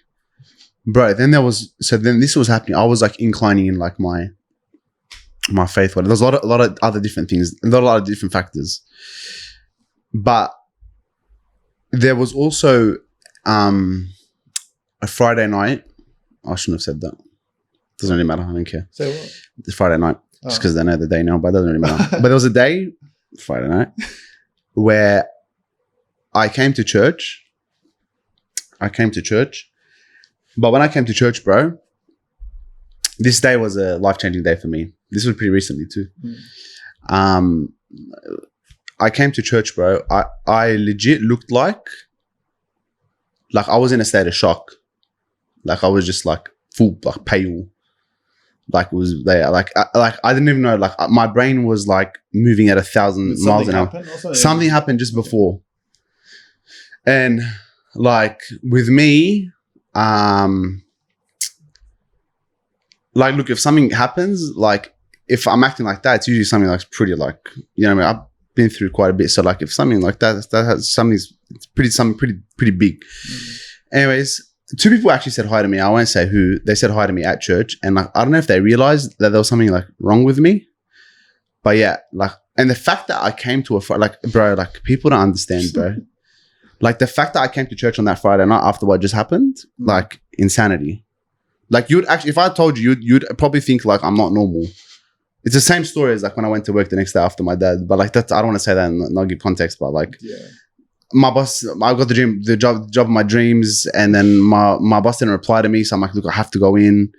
Bro, then this was happening. I was like inclining in like my faith. There's a lot of other different things, a lot of different factors. But there was also a Friday night. I shouldn't have said that. Doesn't really matter. I don't care. Say what? The Friday night. Just because they know the day now, but it doesn't really matter. But there was a day, Friday night, where I came to church. But when I came to church, bro, this day was a life-changing day for me. This was pretty recently too. I came to church, bro. I legit looked like I was in a state of shock. Like I was just like full, like pale. Like it was there. Like I didn't even know. Like my brain was like moving at 1,000 miles an hour. Something happened just before. And like with me, like look, if something happens, like if I'm acting like that, it's usually something that's pretty like, you know what I mean? I've been through quite a bit. So like if something like that has something pretty big. Anyways, 2 people actually said hi to me. I won't say who. They said hi to me at church. And like, I don't know if they realized that there was something like wrong with me. But yeah, like, and the fact that I came to bro, like people don't understand, bro. Like the fact that I came to church on that Friday night after what just happened, like insanity. Like you'd actually, if I told you, you'd probably think like I'm not normal. It's the same story as like when I went to work the next day after my dad. But like that's, I don't want to say that and not give context, but like my boss, I got the job of my dreams, and then my boss didn't reply to me. So I'm like, look, I have to go in.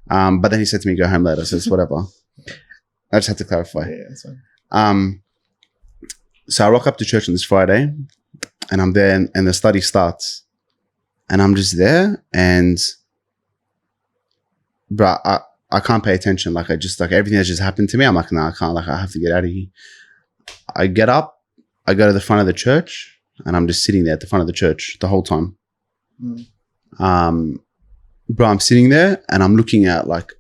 But then he said to me, go home later. So it's whatever. I just had to clarify. Yeah, that's fine. So I rock up to church on this Friday, and I'm there, and the study starts, and I'm just there, and bro, I can't pay attention. Like I just, like everything that just happened to me, I'm like, nah, I can't. Like I have to get out of here. I get up, I go to the front of the church, and I'm just sitting there at the front of the church the whole time. Bro, I'm sitting there, and I'm looking at like,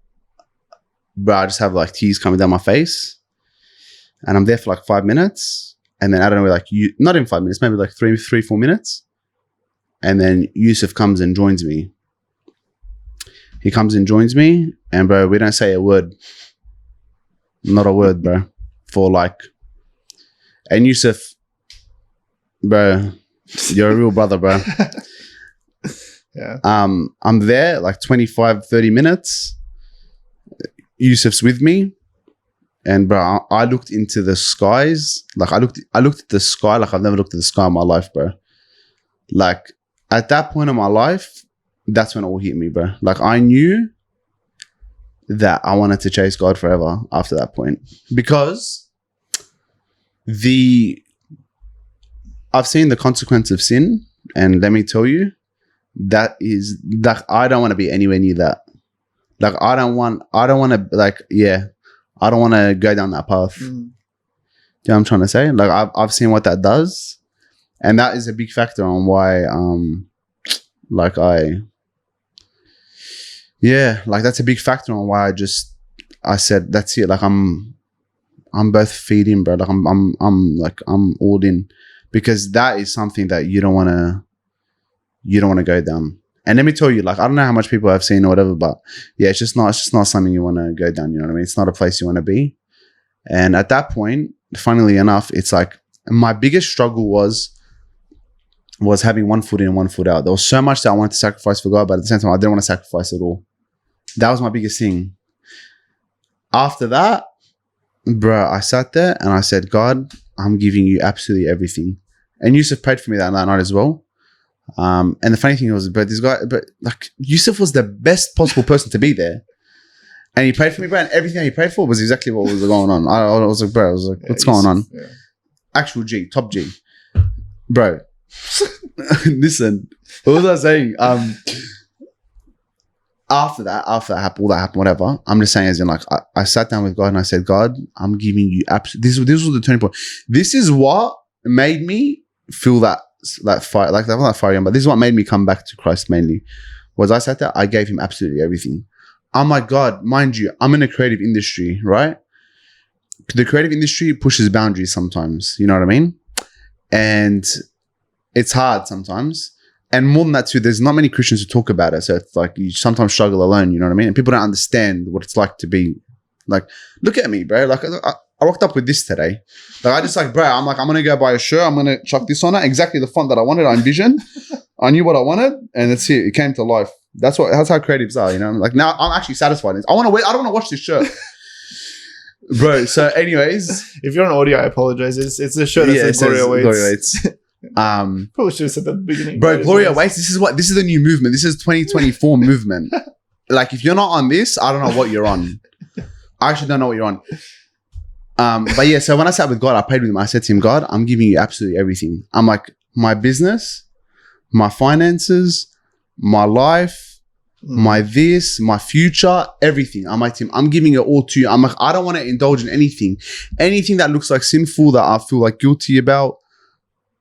bro, I just have like tears coming down my face, and I'm there for like 5 minutes. And then I don't know, like not in 5 minutes, maybe like 4 minutes. And then Yusuf comes and joins me. He comes and joins me, and bro, we don't say a word. Not a word, bro. For like, and Yusuf, bro, you're a real brother, bro. Yeah. I'm there like 25, 30 minutes. Yusuf's with me. And bro, I looked into the skies. Like I looked at the sky like I've never looked at the sky in my life, bro. Like at that point in my life, that's when it all hit me, bro. Like I knew that I wanted to chase God forever after that point. Because I've seen the consequence of sin, and let me tell you, that is like I don't want to be anywhere near that. Like I don't want to like, yeah. I don't want to go down that path. You know what I'm trying to say? Like I've seen what that does, and that is a big factor on why like that's a big factor on why I said that's it. Like I'm both feet in, bro. Like I'm all in, because that is something that you don't want to go down. And let me tell you, like, I don't know how much people have seen or whatever, but yeah, it's just not something you want to go down. You know what I mean? It's not a place you want to be. And at that point, funnily enough, it's like my biggest struggle was having one foot in and one foot out. There was so much that I wanted to sacrifice for God, but at the same time, I didn't want to sacrifice at all. That was my biggest thing. After that, bro, I sat there and I said, God, I'm giving you absolutely everything. And Yusuf prayed for me that night as well. And the funny thing was, but like Yusuf was the best possible person to be there, and he prayed for me, bro. And everything he prayed for was exactly what was going on. I was like, bro, what's going on? Yeah. Actual G, top G, bro. Listen, what was I saying? After that happened, whatever. I'm just saying, as in, like, I sat down with God and I said, God, I'm giving you this was the turning point. This is what made me feel that fire, like that, not fire, but this is what made me come back to Christ mainly. Was I sat there, I gave him absolutely everything. I'm like, God, mind you, I'm in a creative industry, right? The creative industry pushes boundaries sometimes, you know what I mean? And it's hard sometimes. And more than that too, there's not many Christians who talk about it. So it's like you sometimes struggle alone, you know what I mean? And people don't understand what it's like to be like, look at me, bro. Like I rocked up with this today. Like I just like, bro, I'm going to go buy a shirt. I'm going to chuck this on it. Exactly the font that I wanted. I envisioned. I knew what I wanted, and that's it. It came to life. That's how creatives are, you know? Like now I'm actually satisfied. I don't want to wash this shirt. Bro, so anyways. If you're on audio, I apologize. It's a shirt that says Gloria Waits. Probably should have said that at the beginning. Bro, Gloria Waits, this is the new movement. This is 2024 movement. Like if you're not on this, I don't know what you're on. I actually don't know what you're on. But yeah, so when I sat with God, I prayed with him. I said to him, God, I'm giving you absolutely everything. I'm like, my business, my finances, my life, my this, my future, everything. I'm like to him, I'm giving it all to you. I'm like, I don't want to indulge in anything that looks like sinful, that I feel like guilty about.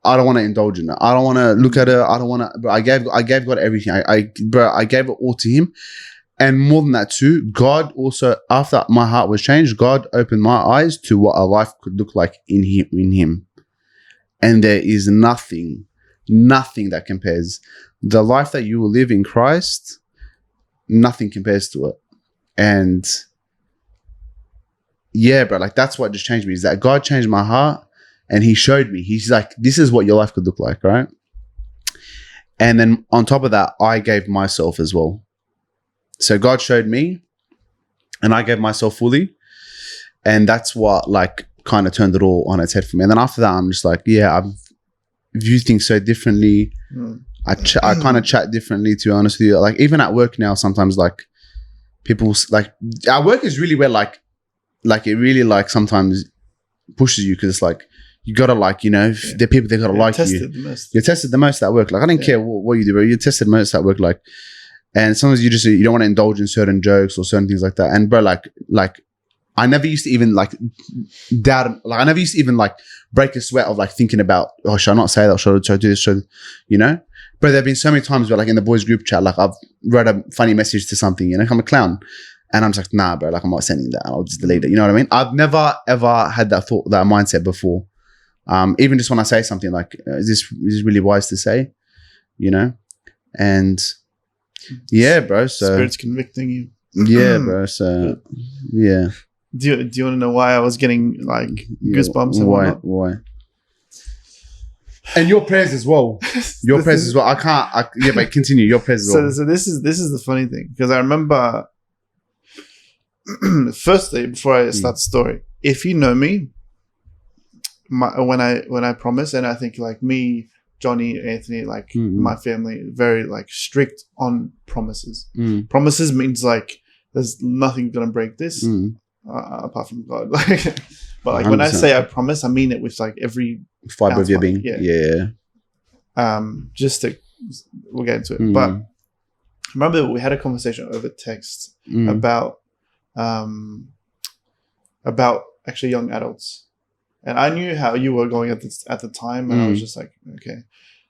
I don't want to indulge in it. I don't want to look at it. I don't want to. But I gave God everything. I gave it all to him. And more than that too, God also, after my heart was changed, God opened my eyes to what a life could look like in him. And there is nothing that compares. The life that you will live in Christ, nothing compares to it. And yeah, bro, like that's what just changed me, is that God changed my heart and he showed me. He's like, this is what your life could look like, right? And then on top of that, I gave myself as well. So God showed me and I gave myself fully. And that's what like kind of turned it all on its head for me. And then after that, I'm just like, yeah, I view things so differently. I kind of chat differently, to be honest with you. Like even at work now, sometimes like people like, our work is really where like it really like sometimes pushes you, because it's like, you gotta like, you know, the people, they gotta like you. You're tested the most at work. Like I don't care what you do, bro. You're tested most at work. Like, and sometimes you don't want to indulge in certain jokes or certain things like that. And bro, like I never used to even like doubt, like I never used to even like break a sweat of like thinking about, oh, should I not say that? Should I do this? You know? But there have been so many times where like in the boys group chat, like I've wrote a funny message to something, you know, I'm a clown. And I'm just like, nah, bro, like I'm not sending that. I'll just delete it. You know what I mean? I've never ever had that thought, that mindset before. Even just when I say something like, is this really wise to say? You know? And yeah, bro. So Spirit's convicting you. yeah, bro. So yeah. Do you want to know why I was getting like goosebumps and whatnot? Why? And your prayers as well. Your prayers as well. But continue. Your prayers as well. So this is the funny thing, because I remember firstly, before I start the story, if you know me, when I promise, and I think like me, Johnny, Anthony, like my family, very like strict on promises. Promises means like there's nothing gonna break this apart from God. Like, but like 100%. When I say I promise, I mean it with like every fiber of your being. Yeah. We'll get into it. But I remember we had a conversation over text about actually young adults. And I knew how you were going at the time, and I was just like, okay.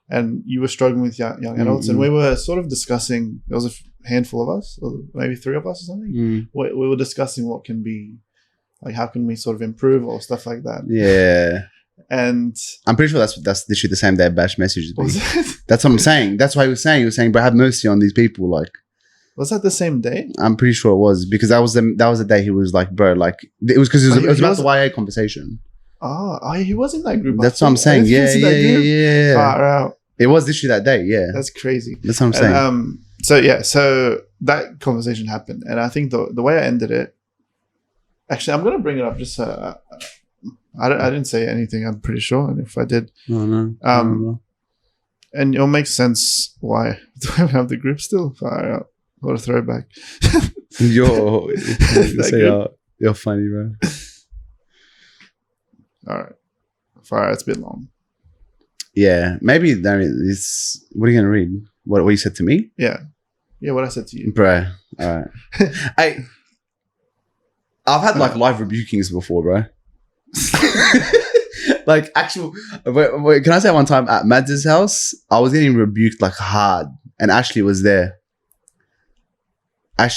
And you were struggling with young adults, and we were sort of discussing. There was a handful of us, or maybe 3 of us or something. We were discussing what can be, like, how can we sort of improve or stuff like that. Yeah. And I'm pretty sure that's literally the same day Bash messaged me. That's what I'm saying. That's why he was saying, "But have mercy on these people." Like, was that the same day? I'm pretty sure it was, because that was the day he was like, "Bro, like it was because it was about the YA conversation." He was in that group. That's what I'm saying. Yeah. Far out. It was literally that day. Yeah, that's crazy. That's what I'm saying. So that conversation happened, and I think the way I ended it. Actually, I'm gonna bring it up. Just I didn't say anything. I'm pretty sure, and if I did, no. And it'll make sense why do I have the group still? Far out. What a throwback. You're funny, bro. All right. Far out. It's a bit long. Yeah, maybe what are you gonna read? What you said to me? Yeah, what I said to you, bro. All right. I've had like live rebukings before, bro. Like actual. Wait, can I say one time at Mads' house, I was getting rebuked like hard, and Ashley was there. And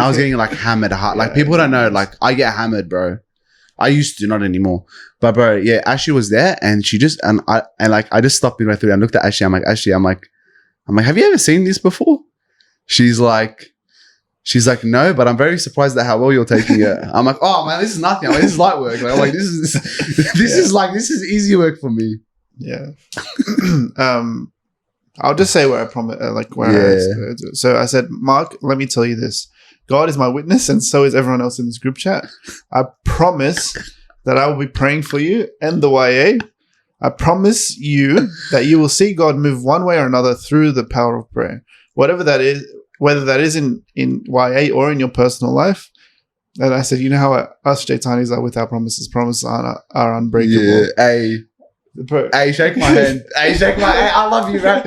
I was getting like hammered hard. Like people don't know, like I get hammered, bro. I used to, not anymore. But bro, yeah, Ashley was there, and she just I just stopped midway through and looked at Ashley. I'm like, have you ever seen this before? She's like, no, but I'm very surprised at how well you're taking it. I'm like, oh man, this is nothing. This is light work. I'm like, this is easy work for me. Yeah. I'll just say where I promise, so I said, Mark, let me tell you this. God is my witness, and so is everyone else in this group chat. I promise that I will be praying for you and the YA. I promise you that you will see God move one way or another through the power of prayer. Whatever that is, whether that is in YA or in your personal life. And I said, you know how us Shaitanis are with our promises. Promises are unbreakable. Yeah, hey, shake my hand. Shake my hand. I love you, man.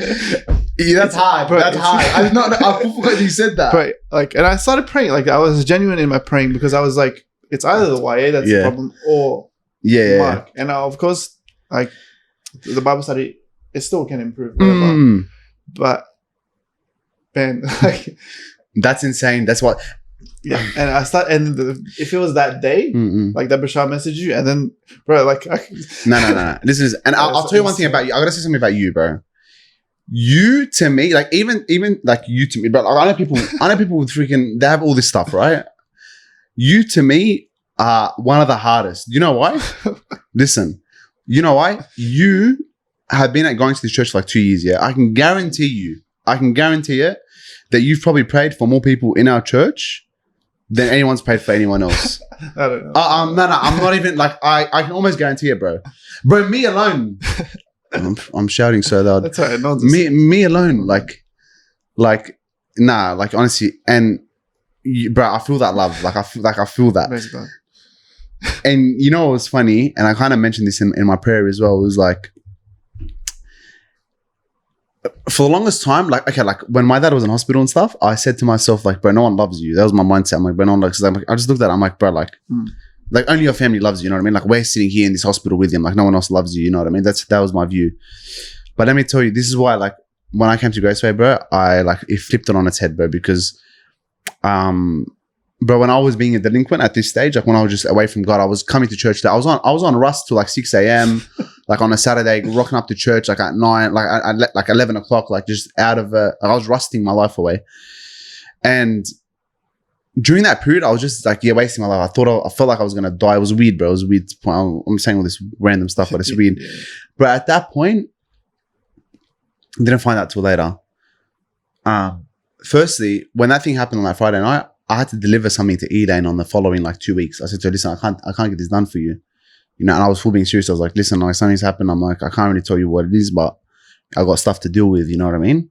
Yeah, that's hard. That's hard. I forgot you said that. But like, and I started praying. Like, I was genuine in my praying, because I was like, it's either the YA that's the problem or Mark. And of course, like the Bible study, it still can improve. Whatever. But man, like, that's insane. That's what. Yeah, and if it was that day, like that Bashar messaged you, and then, bro, like, no. This is, and I'll tell you one thing about you. I gotta say something about you, bro. You to me, like even like you to me, but I know people with freaking, they have all this stuff, right? You to me are one of the hardest. You know why? Listen, you know why? You have been going to this church for like 2 years. Yeah, I can guarantee it that you've probably prayed for more people in our church than anyone's prayed for anyone else. I don't know. No, I'm not even like, I can almost guarantee it, bro. Bro, me alone. I'm shouting so loud. That's right. Me alone, like honestly, and bro, I feel that love. I feel that. And you know what was funny? And I kind of mentioned this in my prayer as well. It was like, for the longest time, like, okay, like when my dad was in hospital and stuff, I said to myself, like, bro, no one loves you. That was my mindset. I'm like, bro, no one loves you. I just looked at it, I'm like, bro, like only your family loves you, you know what I mean? Like, we're sitting here in this hospital with him, like no one else loves you, you know what I mean? That was my view. But let me tell you, this is why, like, when I came to Graceway, bro, it flipped it on its head, bro, because bro, when I was being a delinquent at this stage, like when I was just away from God, I was coming to church. I was on rust till like 6 a.m. like on a Saturday, rocking up to church like at 9, like 11 o'clock, like just out of I was rusting my life away. And during that period, I was just like, wasting my life. I felt like I was gonna die. It was weird, bro. It was weird. I'm saying all this random stuff, but it's weird. But at that point, I didn't find out till later. Firstly, when that thing happened on that Friday night, I had to deliver something to Elaine on the following like 2 weeks. I said to her, listen, I can't get this done for you. You know, and I was full being serious. I was like, listen, like something's happened. I'm like, I can't really tell you what it is, but I got stuff to deal with. You know what I mean?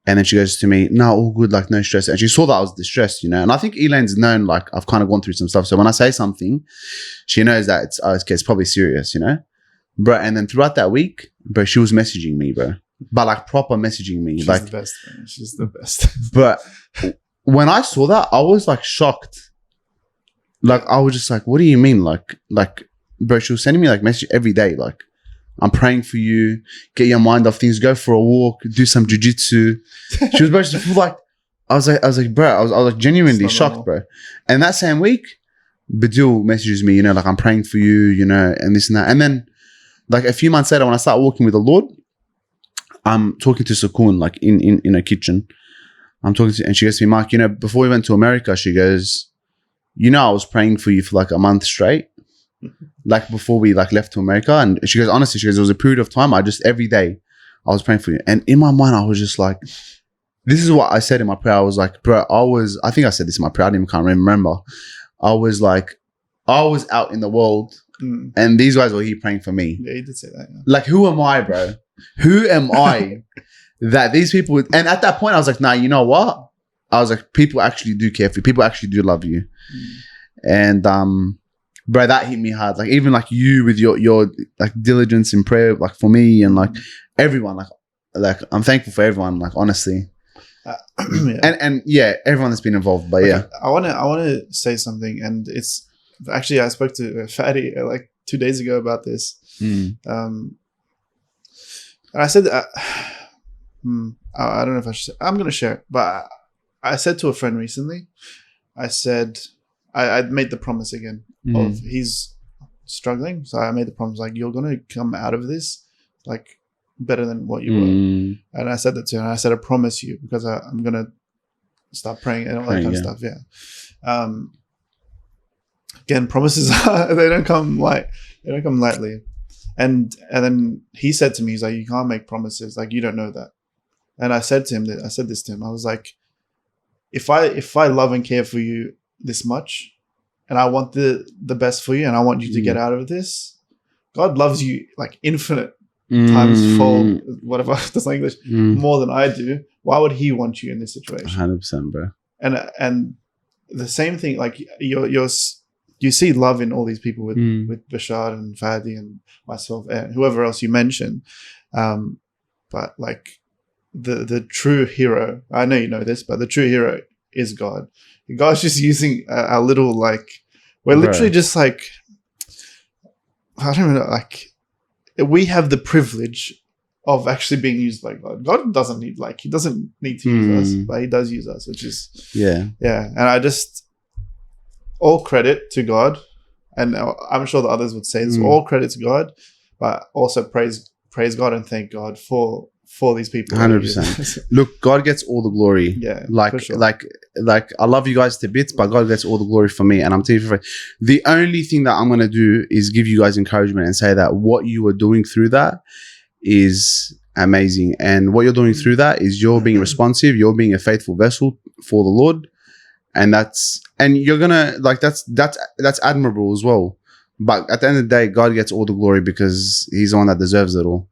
And then she goes to me, no, all good, like no stress. And she saw that I was distressed, you know. And I think Elaine's known, like I've kind of gone through some stuff. So when I say something, she knows that it's probably serious, you know. Bro, and then throughout that week, bro, she was messaging me, bro. But like proper messaging me. She's like the best, man. She's the best. But when I saw that, I was like shocked. Like I was just like, what do you mean? Like, bro, she was sending me like message every day, like, I'm praying for you, get your mind off things, go for a walk, do some jujitsu. She was basically like, I was like, bro, I was like genuinely shocked, bro. And that same week, Badil messages me, you know, like I'm praying for you, you know, and this and that. And then like a few months later, when I start walking with the Lord, I'm talking to Sukoon, like in a kitchen. I'm talking to, and she goes to me, Mark, you know, before we went to America, she goes, you know, I was praying for you for like a month straight. Like before we like left to America, and she goes, honestly, she goes, there was a period of time every day I was praying for you, and in my mind I was just like, this is what I said in my prayer. I was like, bro, I think I said this in my prayer, I can't remember. I was out in the world and these guys were here praying for me. Yeah, you did say that. Yeah. Like, who am I, bro? Who am I that these people would, and at that point I was like, nah, you know what? I was like, people actually do care for you, people actually do love you. And bro, that hit me hard. Like even like you with your like diligence in prayer, like for me and like everyone, like I'm thankful for everyone. Like honestly, yeah. and yeah, everyone that's been involved. But yeah, I want to say something, and it's actually I spoke to Fatty like 2 days ago about this. And I said that I don't know if I should. I'm gonna share it, but I said to a friend recently. I said I made the promise again. Of he's struggling, so I made the promise like you're gonna come out of this like better than what you were, and I said that to him. I said I promise you, because I'm gonna start praying and all that kind of stuff. Yeah. Again, promises they don't come lightly, and then he said to me, he's like, you can't make promises, like you don't know that. And I said to him that I said this to him. I was like, if I love and care for you this much, and I want the best for you, and I want you to get out of this, God loves you like infinite times fold, whatever, that's not English, more than I do. Why would he want you in this situation? 100%, bro. And the same thing, like you see love in all these people with Bashar and Fadi and myself and whoever else you mentioned. But like the true hero, I know you know this, but the true hero is God. God's just using a little, like, we're literally just like, I don't know, like, we have the privilege of actually being used by God. God doesn't need, like, he doesn't need to use us, but he does use us, which is, yeah. And I just, all credit to God, and I'm sure the others would say this, all credit to God, but also praise God and thank God for these people. 100%. Look, God gets all the glory. Yeah, like, sure. like I love you guys to bits, but God gets all the glory for me. And I'm telling you, the only thing that I'm going to do is give you guys encouragement and say that what you are doing through that is amazing. And what you're doing through that is you're being responsive. You're being a faithful vessel for the Lord. And you're going to, like, that's admirable as well. But at the end of the day, God gets all the glory because he's the one that deserves it all.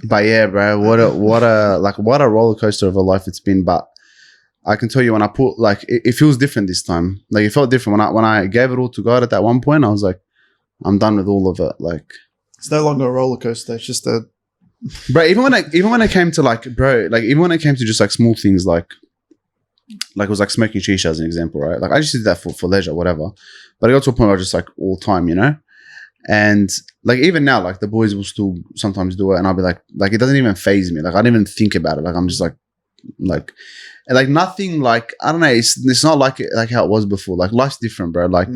But yeah, bro, what a roller coaster of a life it's been. But I can tell you, when I put, like, it feels different this time. Like, it felt different when I gave it all to God at that one point. I was like, I'm done with all of it. Like, it's no longer a roller coaster. It's just a, bro. Even when it came to, like, bro, like, even when it came to just like small things, like it was like smoking shisha as an example, right? Like, I just did that for leisure, whatever. But I got to a point where I was just like all time, you know. And like even now, like the boys will still sometimes do it, and I'll be like it doesn't even faze me. Like I don't even think about it. Like I'm just like, like nothing. Like I don't know. It's not like how it was before. Like life's different, bro. Like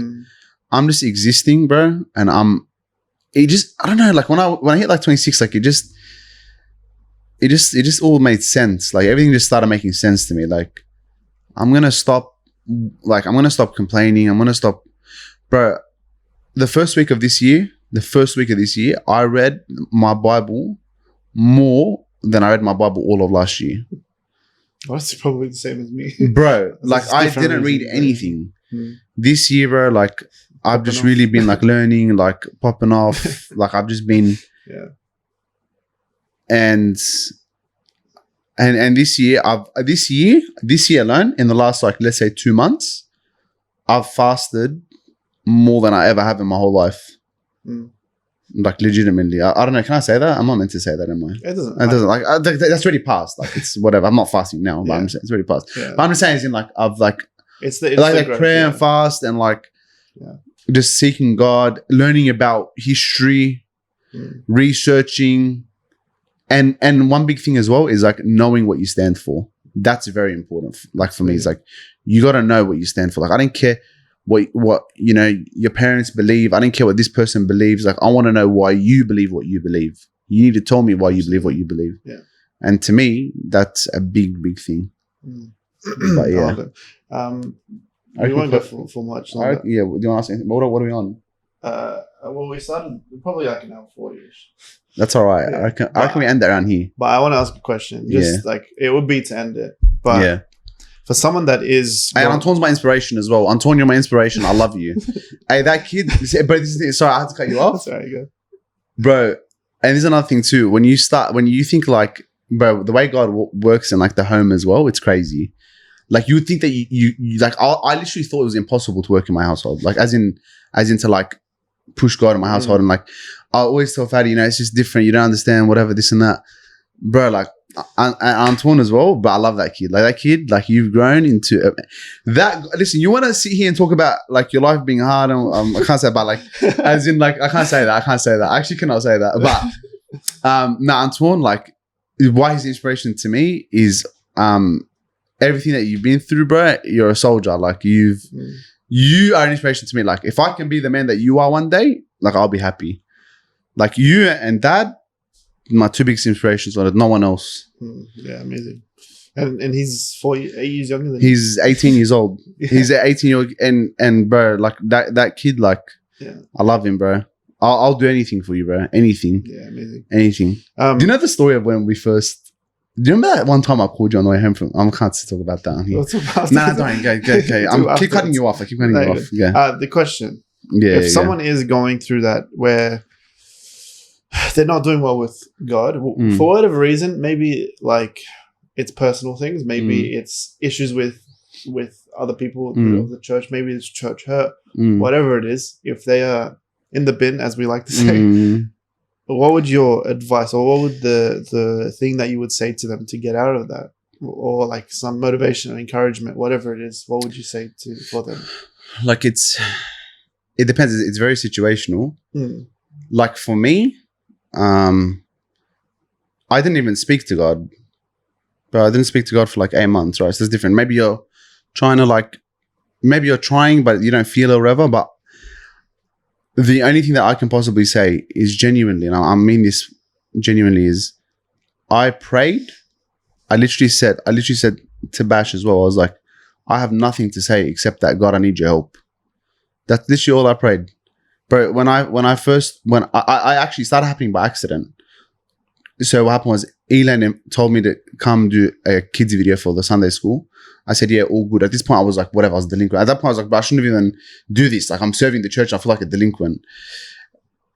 I'm just existing, bro, and I don't know. Like when I hit like 26, like it just all made sense. Like everything just started making sense to me. Like I'm gonna stop complaining. I'm gonna stop, bro. The first week of this year, I read my Bible more than I read my Bible all of last year. Well, that's probably the same as me, bro. Like I didn't read anything this year, bro. Like I've just really been like learning, like popping off. Like I've just been, and this year alone, in the last like let's say 2 months, I've fasted more than I ever have in my whole life. Like legitimately, I don't know. Can I say that? I'm not meant to say that, am I? It doesn't. Like that's already passed. Like it's whatever. I'm not fasting now, but I'm saying it's already passed. Yeah. But I'm just saying, it's in like I've like it's like prayer and fast and like just seeking God, learning about history, researching, and one big thing as well is like knowing what you stand for. That's very important. Like for me, it's like you got to know what you stand for. Like I don't care what you know your parents believe. I don't care what this person believes. Like I want to know why you believe what you believe. You need to tell me why you believe what you believe. Yeah. And to me, that's a big thing. But yeah, we won't go for much longer. Do you want to ask anything? What are we on? Well, we started probably like an hour 40-ish. That's all right. I reckon we end it around here. But I want to ask a question. Just like it would be to end it. But for someone that is... Hey, Antoine's my inspiration as well. Antoine, you're my inspiration. I love you. Hey, that kid... But sorry, I had to cut you off. Sorry, go. Bro, and there's another thing too. When you think like... Bro, the way God works in like the home as well, it's crazy. Like you would think that you like... I literally thought it was impossible to work in my household. Like as in to like push God in my household. And like I always tell Fatty, you know, it's just different. You don't understand whatever, this and that. Bro, like... And Antoine as well, but I love that kid. Like that kid, like you've grown into that. Listen, you want to sit here and talk about like your life being hard, and I can't say about like, as in like I can't say that. I actually cannot say that. But no, Antoine, like why his inspiration to me is everything that you've been through, bro. You're a soldier. Like you are an inspiration to me. Like if I can be the man that you are one day, like I'll be happy. Like you and Dad. My two biggest inspirations are no one else. Yeah, amazing. And he's 8 years younger than he's 18 years old. He's 18-year-old and bro, like that kid, like I love him, bro. I'll do anything for you, bro. Anything. Yeah, amazing. Anything. Do you know the story of when we first? Do you remember that one time I called you on the way home from? I can't talk about that on here. Nah, don't. Okay. I keep cutting you off. Yeah. The question. Yeah. If someone is going through that where they're not doing well with God for whatever reason, maybe like it's personal things, maybe it's issues with other people of the church, maybe it's church hurt, whatever it is. If they are in the bin, as we like to say, what would your advice, or what would the thing that you would say to them to get out of that, or like some motivation or encouragement, whatever it is? What would you say for them? Like it depends. It's very situational. Like for me. I didn't even speak to God, but I didn't speak to God for like 8 months, right? So it's different. Maybe you're trying, but you don't feel it or whatever. But the only thing that I can possibly say is genuinely, and I mean this genuinely, is I prayed. I literally said to Bash as well. I was like, I have nothing to say except that God, I need your help. That's literally all I prayed. But when I actually started happening by accident. So what happened was Elan told me to come do a kids video for the Sunday school. I said, yeah, all good. At this point, I was like, whatever, I was delinquent. At that point, I was like, but I shouldn't even do this. Like I'm serving the church. I feel like a delinquent.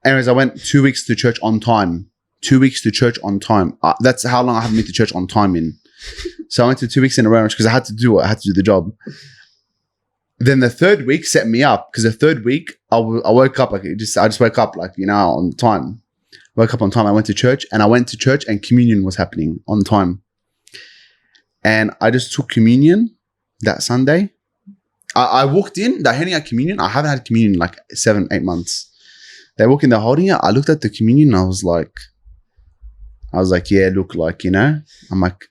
Anyways, I went 2 weeks to church on time. 2 weeks to church on time. That's how long I haven't been to church on time in. So I went to 2 weeks in a row because I had to do it. I had to do the job. Then the third week set me up because the third week I woke up I just woke up like, you know, on time. Woke up on time. I went to church and communion was happening on time. And I just took communion that Sunday. I walked in, they're handing out communion. I haven't had communion in like 7-8 months. They walk in, they're holding it. I looked at the communion and I was like, yeah, look, like, you know, I'm like,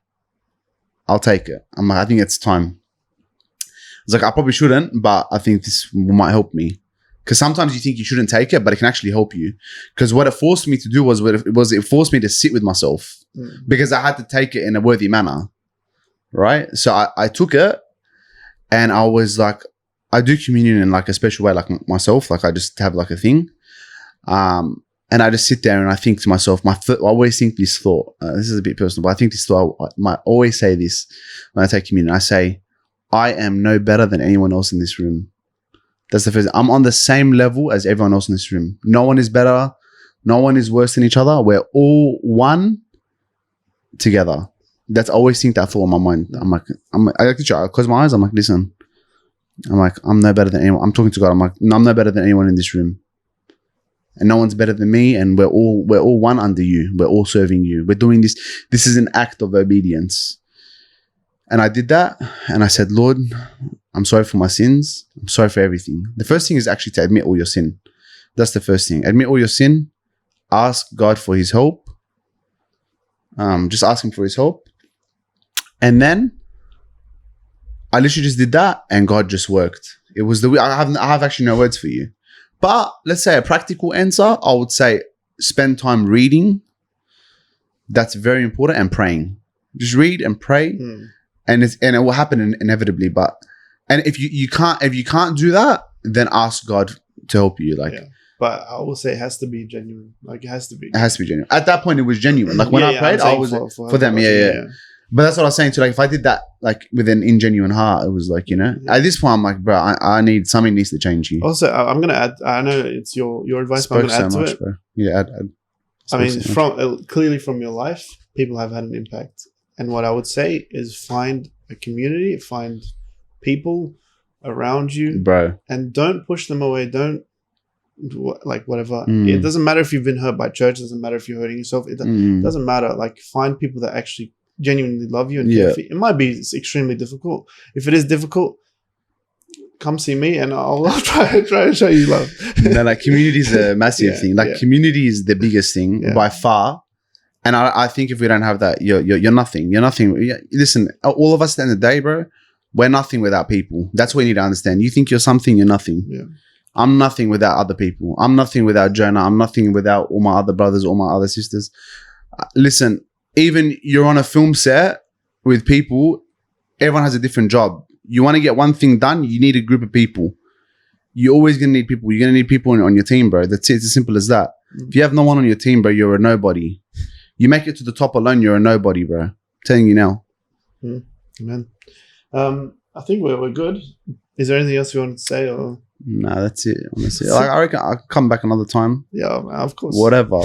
I'll take it. I'm like, I think it's time. It's like, I probably shouldn't, but I think this might help me. Because sometimes you think you shouldn't take it, but it can actually help you. Because what it forced me to do was it forced me to sit with myself because I had to take it in a worthy manner, right? So I took it, and I was like, I do communion in like a special way, like myself. Like I just have like a thing, and I just sit there and I think to myself. I always think this thought. This is a bit personal, but I think this thought. I might always say this when I take communion. I say, I am no better than anyone else in this room. That's the first. I'm on the same level as everyone else in this room. No one is better. No one is worse than each other. We're all one together. That's I always think that thought in my mind. I like to try. I close my eyes. I'm like, listen. I'm like, I'm no better than anyone. I'm talking to God. I'm like, no, I'm no better than anyone in this room. And no one's better than me. And we're all one under you. We're all serving you. We're doing this. This is an act of obedience. And I did that. And I said, Lord, I'm sorry for my sins. I'm sorry for everything. The first thing is actually to admit all your sin. That's the first thing. Admit all your sin. Ask God for his help. Just ask him for his help. And then I literally just did that and God just worked. It was I have actually no words for you. But let's say a practical answer, I would say spend time reading. That's very important, and praying. Just read and pray. And it will happen inevitably. And if you can't do that, then ask God to help you. But I will say it has to be genuine. Like it has to be. It has to be genuine. At that point, it was genuine. Like when I prayed, I was for them. Yeah. But that's what I was saying too. Like if I did that like with an ingenuine heart, it was like, at this point I'm like, bro, I need something needs to change you. Also, I'm gonna add. I know it's your advice, but I'm gonna add to it. Bro. Yeah, add. I mean, clearly from your life, people have had an impact. And what I would say is find a community, find people around you, bro, and don't push them away. Don't whatever. It doesn't matter if you've been hurt by church. It doesn't matter if you're hurting yourself. It doesn't matter. Like find people that actually genuinely love you and care for you. It might be extremely difficult. If it is difficult, come see me and I'll try to show you love. No, like community is a massive thing. Like community is the biggest thing by far. And I think if we don't have that, you're nothing. You're nothing. Listen, all of us at the end of the day, bro, we're nothing without people. That's what you need to understand. You think you're something, you're nothing. Yeah. I'm nothing without other people. I'm nothing without Jonah. I'm nothing without all my other brothers, all my other sisters. Listen, even you're on a film set with people, everyone has a different job. You want to get one thing done, you need a group of people. You're always going to need people. You're going to need people on your team, bro. That's it. It's as simple as that. If you have no one on your team, bro, you're a nobody. You make it to the top alone, you're a nobody, bro. I'm telling you now. Amen. I think we're good. Is there anything else you want to say? Or no, that's it. Honestly, I reckon I'll come back another time. Yeah, of course. Whatever,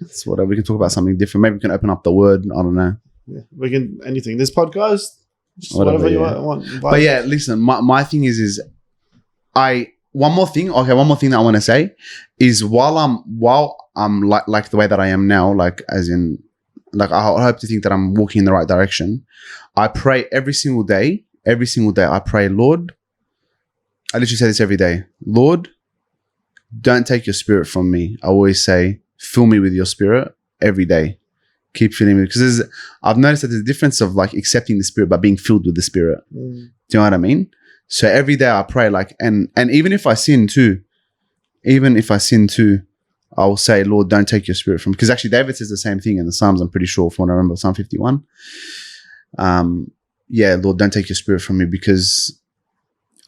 it's whatever. We can talk about something different. Maybe we can open up the word. I don't know. Yeah, we can anything. This podcast, whatever you want. But yeah, listen. My thing is one more thing that I want to say is while I'm like the way that I am now, like as in, like I hope to think that I'm walking in the right direction. I pray every single day. I pray, Lord, I literally say this every day. Lord, don't take your spirit from me. I always say, fill me with your spirit every day. Keep filling me. Because I've noticed that there's a difference of like accepting the spirit but being filled with the spirit. Do you know what I mean? So every day I pray and even if I sin too, I will say, Lord, don't take your spirit from me. Because actually David says the same thing in the Psalms, I'm pretty sure, from what I remember, Psalm 51. Lord, don't take your spirit from me because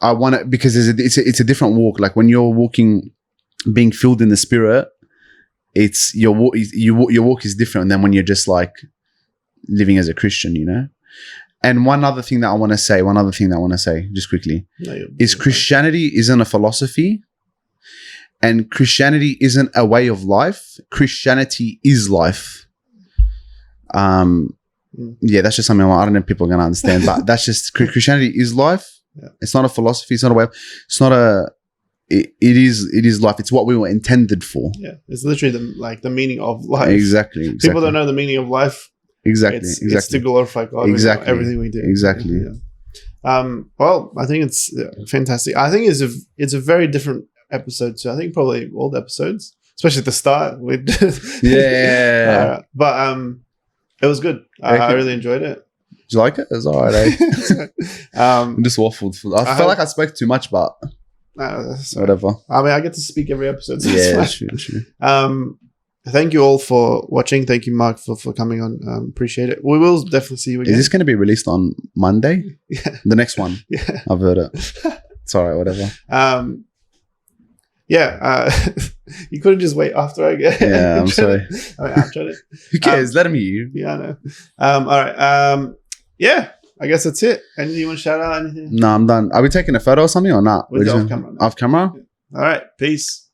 I want it, because it's a different walk. Like when you're walking, being filled in the spirit, it's your walk is different than when you're just like living as a Christian, you know? And one other thing that I want to say just quickly is Christianity isn't a philosophy and Christianity isn't a way of life. Christianity is life. Yeah, that's just something I don't know if people are going to understand, but that's just Christianity is life. Yeah. It's not a philosophy. It's not a way. It's not a. It is life. It's what we were intended for. Yeah, it's literally the meaning of life. Exactly. People don't know the meaning of life. Exactly. It's to glorify God. Exactly. Everything we do. Exactly. Yeah. Well, I think it's fantastic. I think it's a very different episode. So I think probably all the episodes, especially at the start. Yeah. But it was good. I really enjoyed it. Did you like it? It was all right, eh? I just waffled. I felt like I spoke too much, but whatever. I mean, I get to speak every episode. So Yeah, it's fine. true. Thank you all for watching. Thank you, Mark, for coming on. Appreciate it. We will definitely see you again. Is this going to be released on Monday? Yeah. The next one? Yeah. I've heard it. It's all right, whatever. You couldn't just wait after I get. Yeah, I'm sorry. I've tried it. Who cares? Let him hear you. Yeah, I know. All right. Yeah, I guess that's it. Anything you want to shout out? Anything? No, I'm done. Are we taking a photo or something or not? We're off camera now. Off camera? All right. Peace.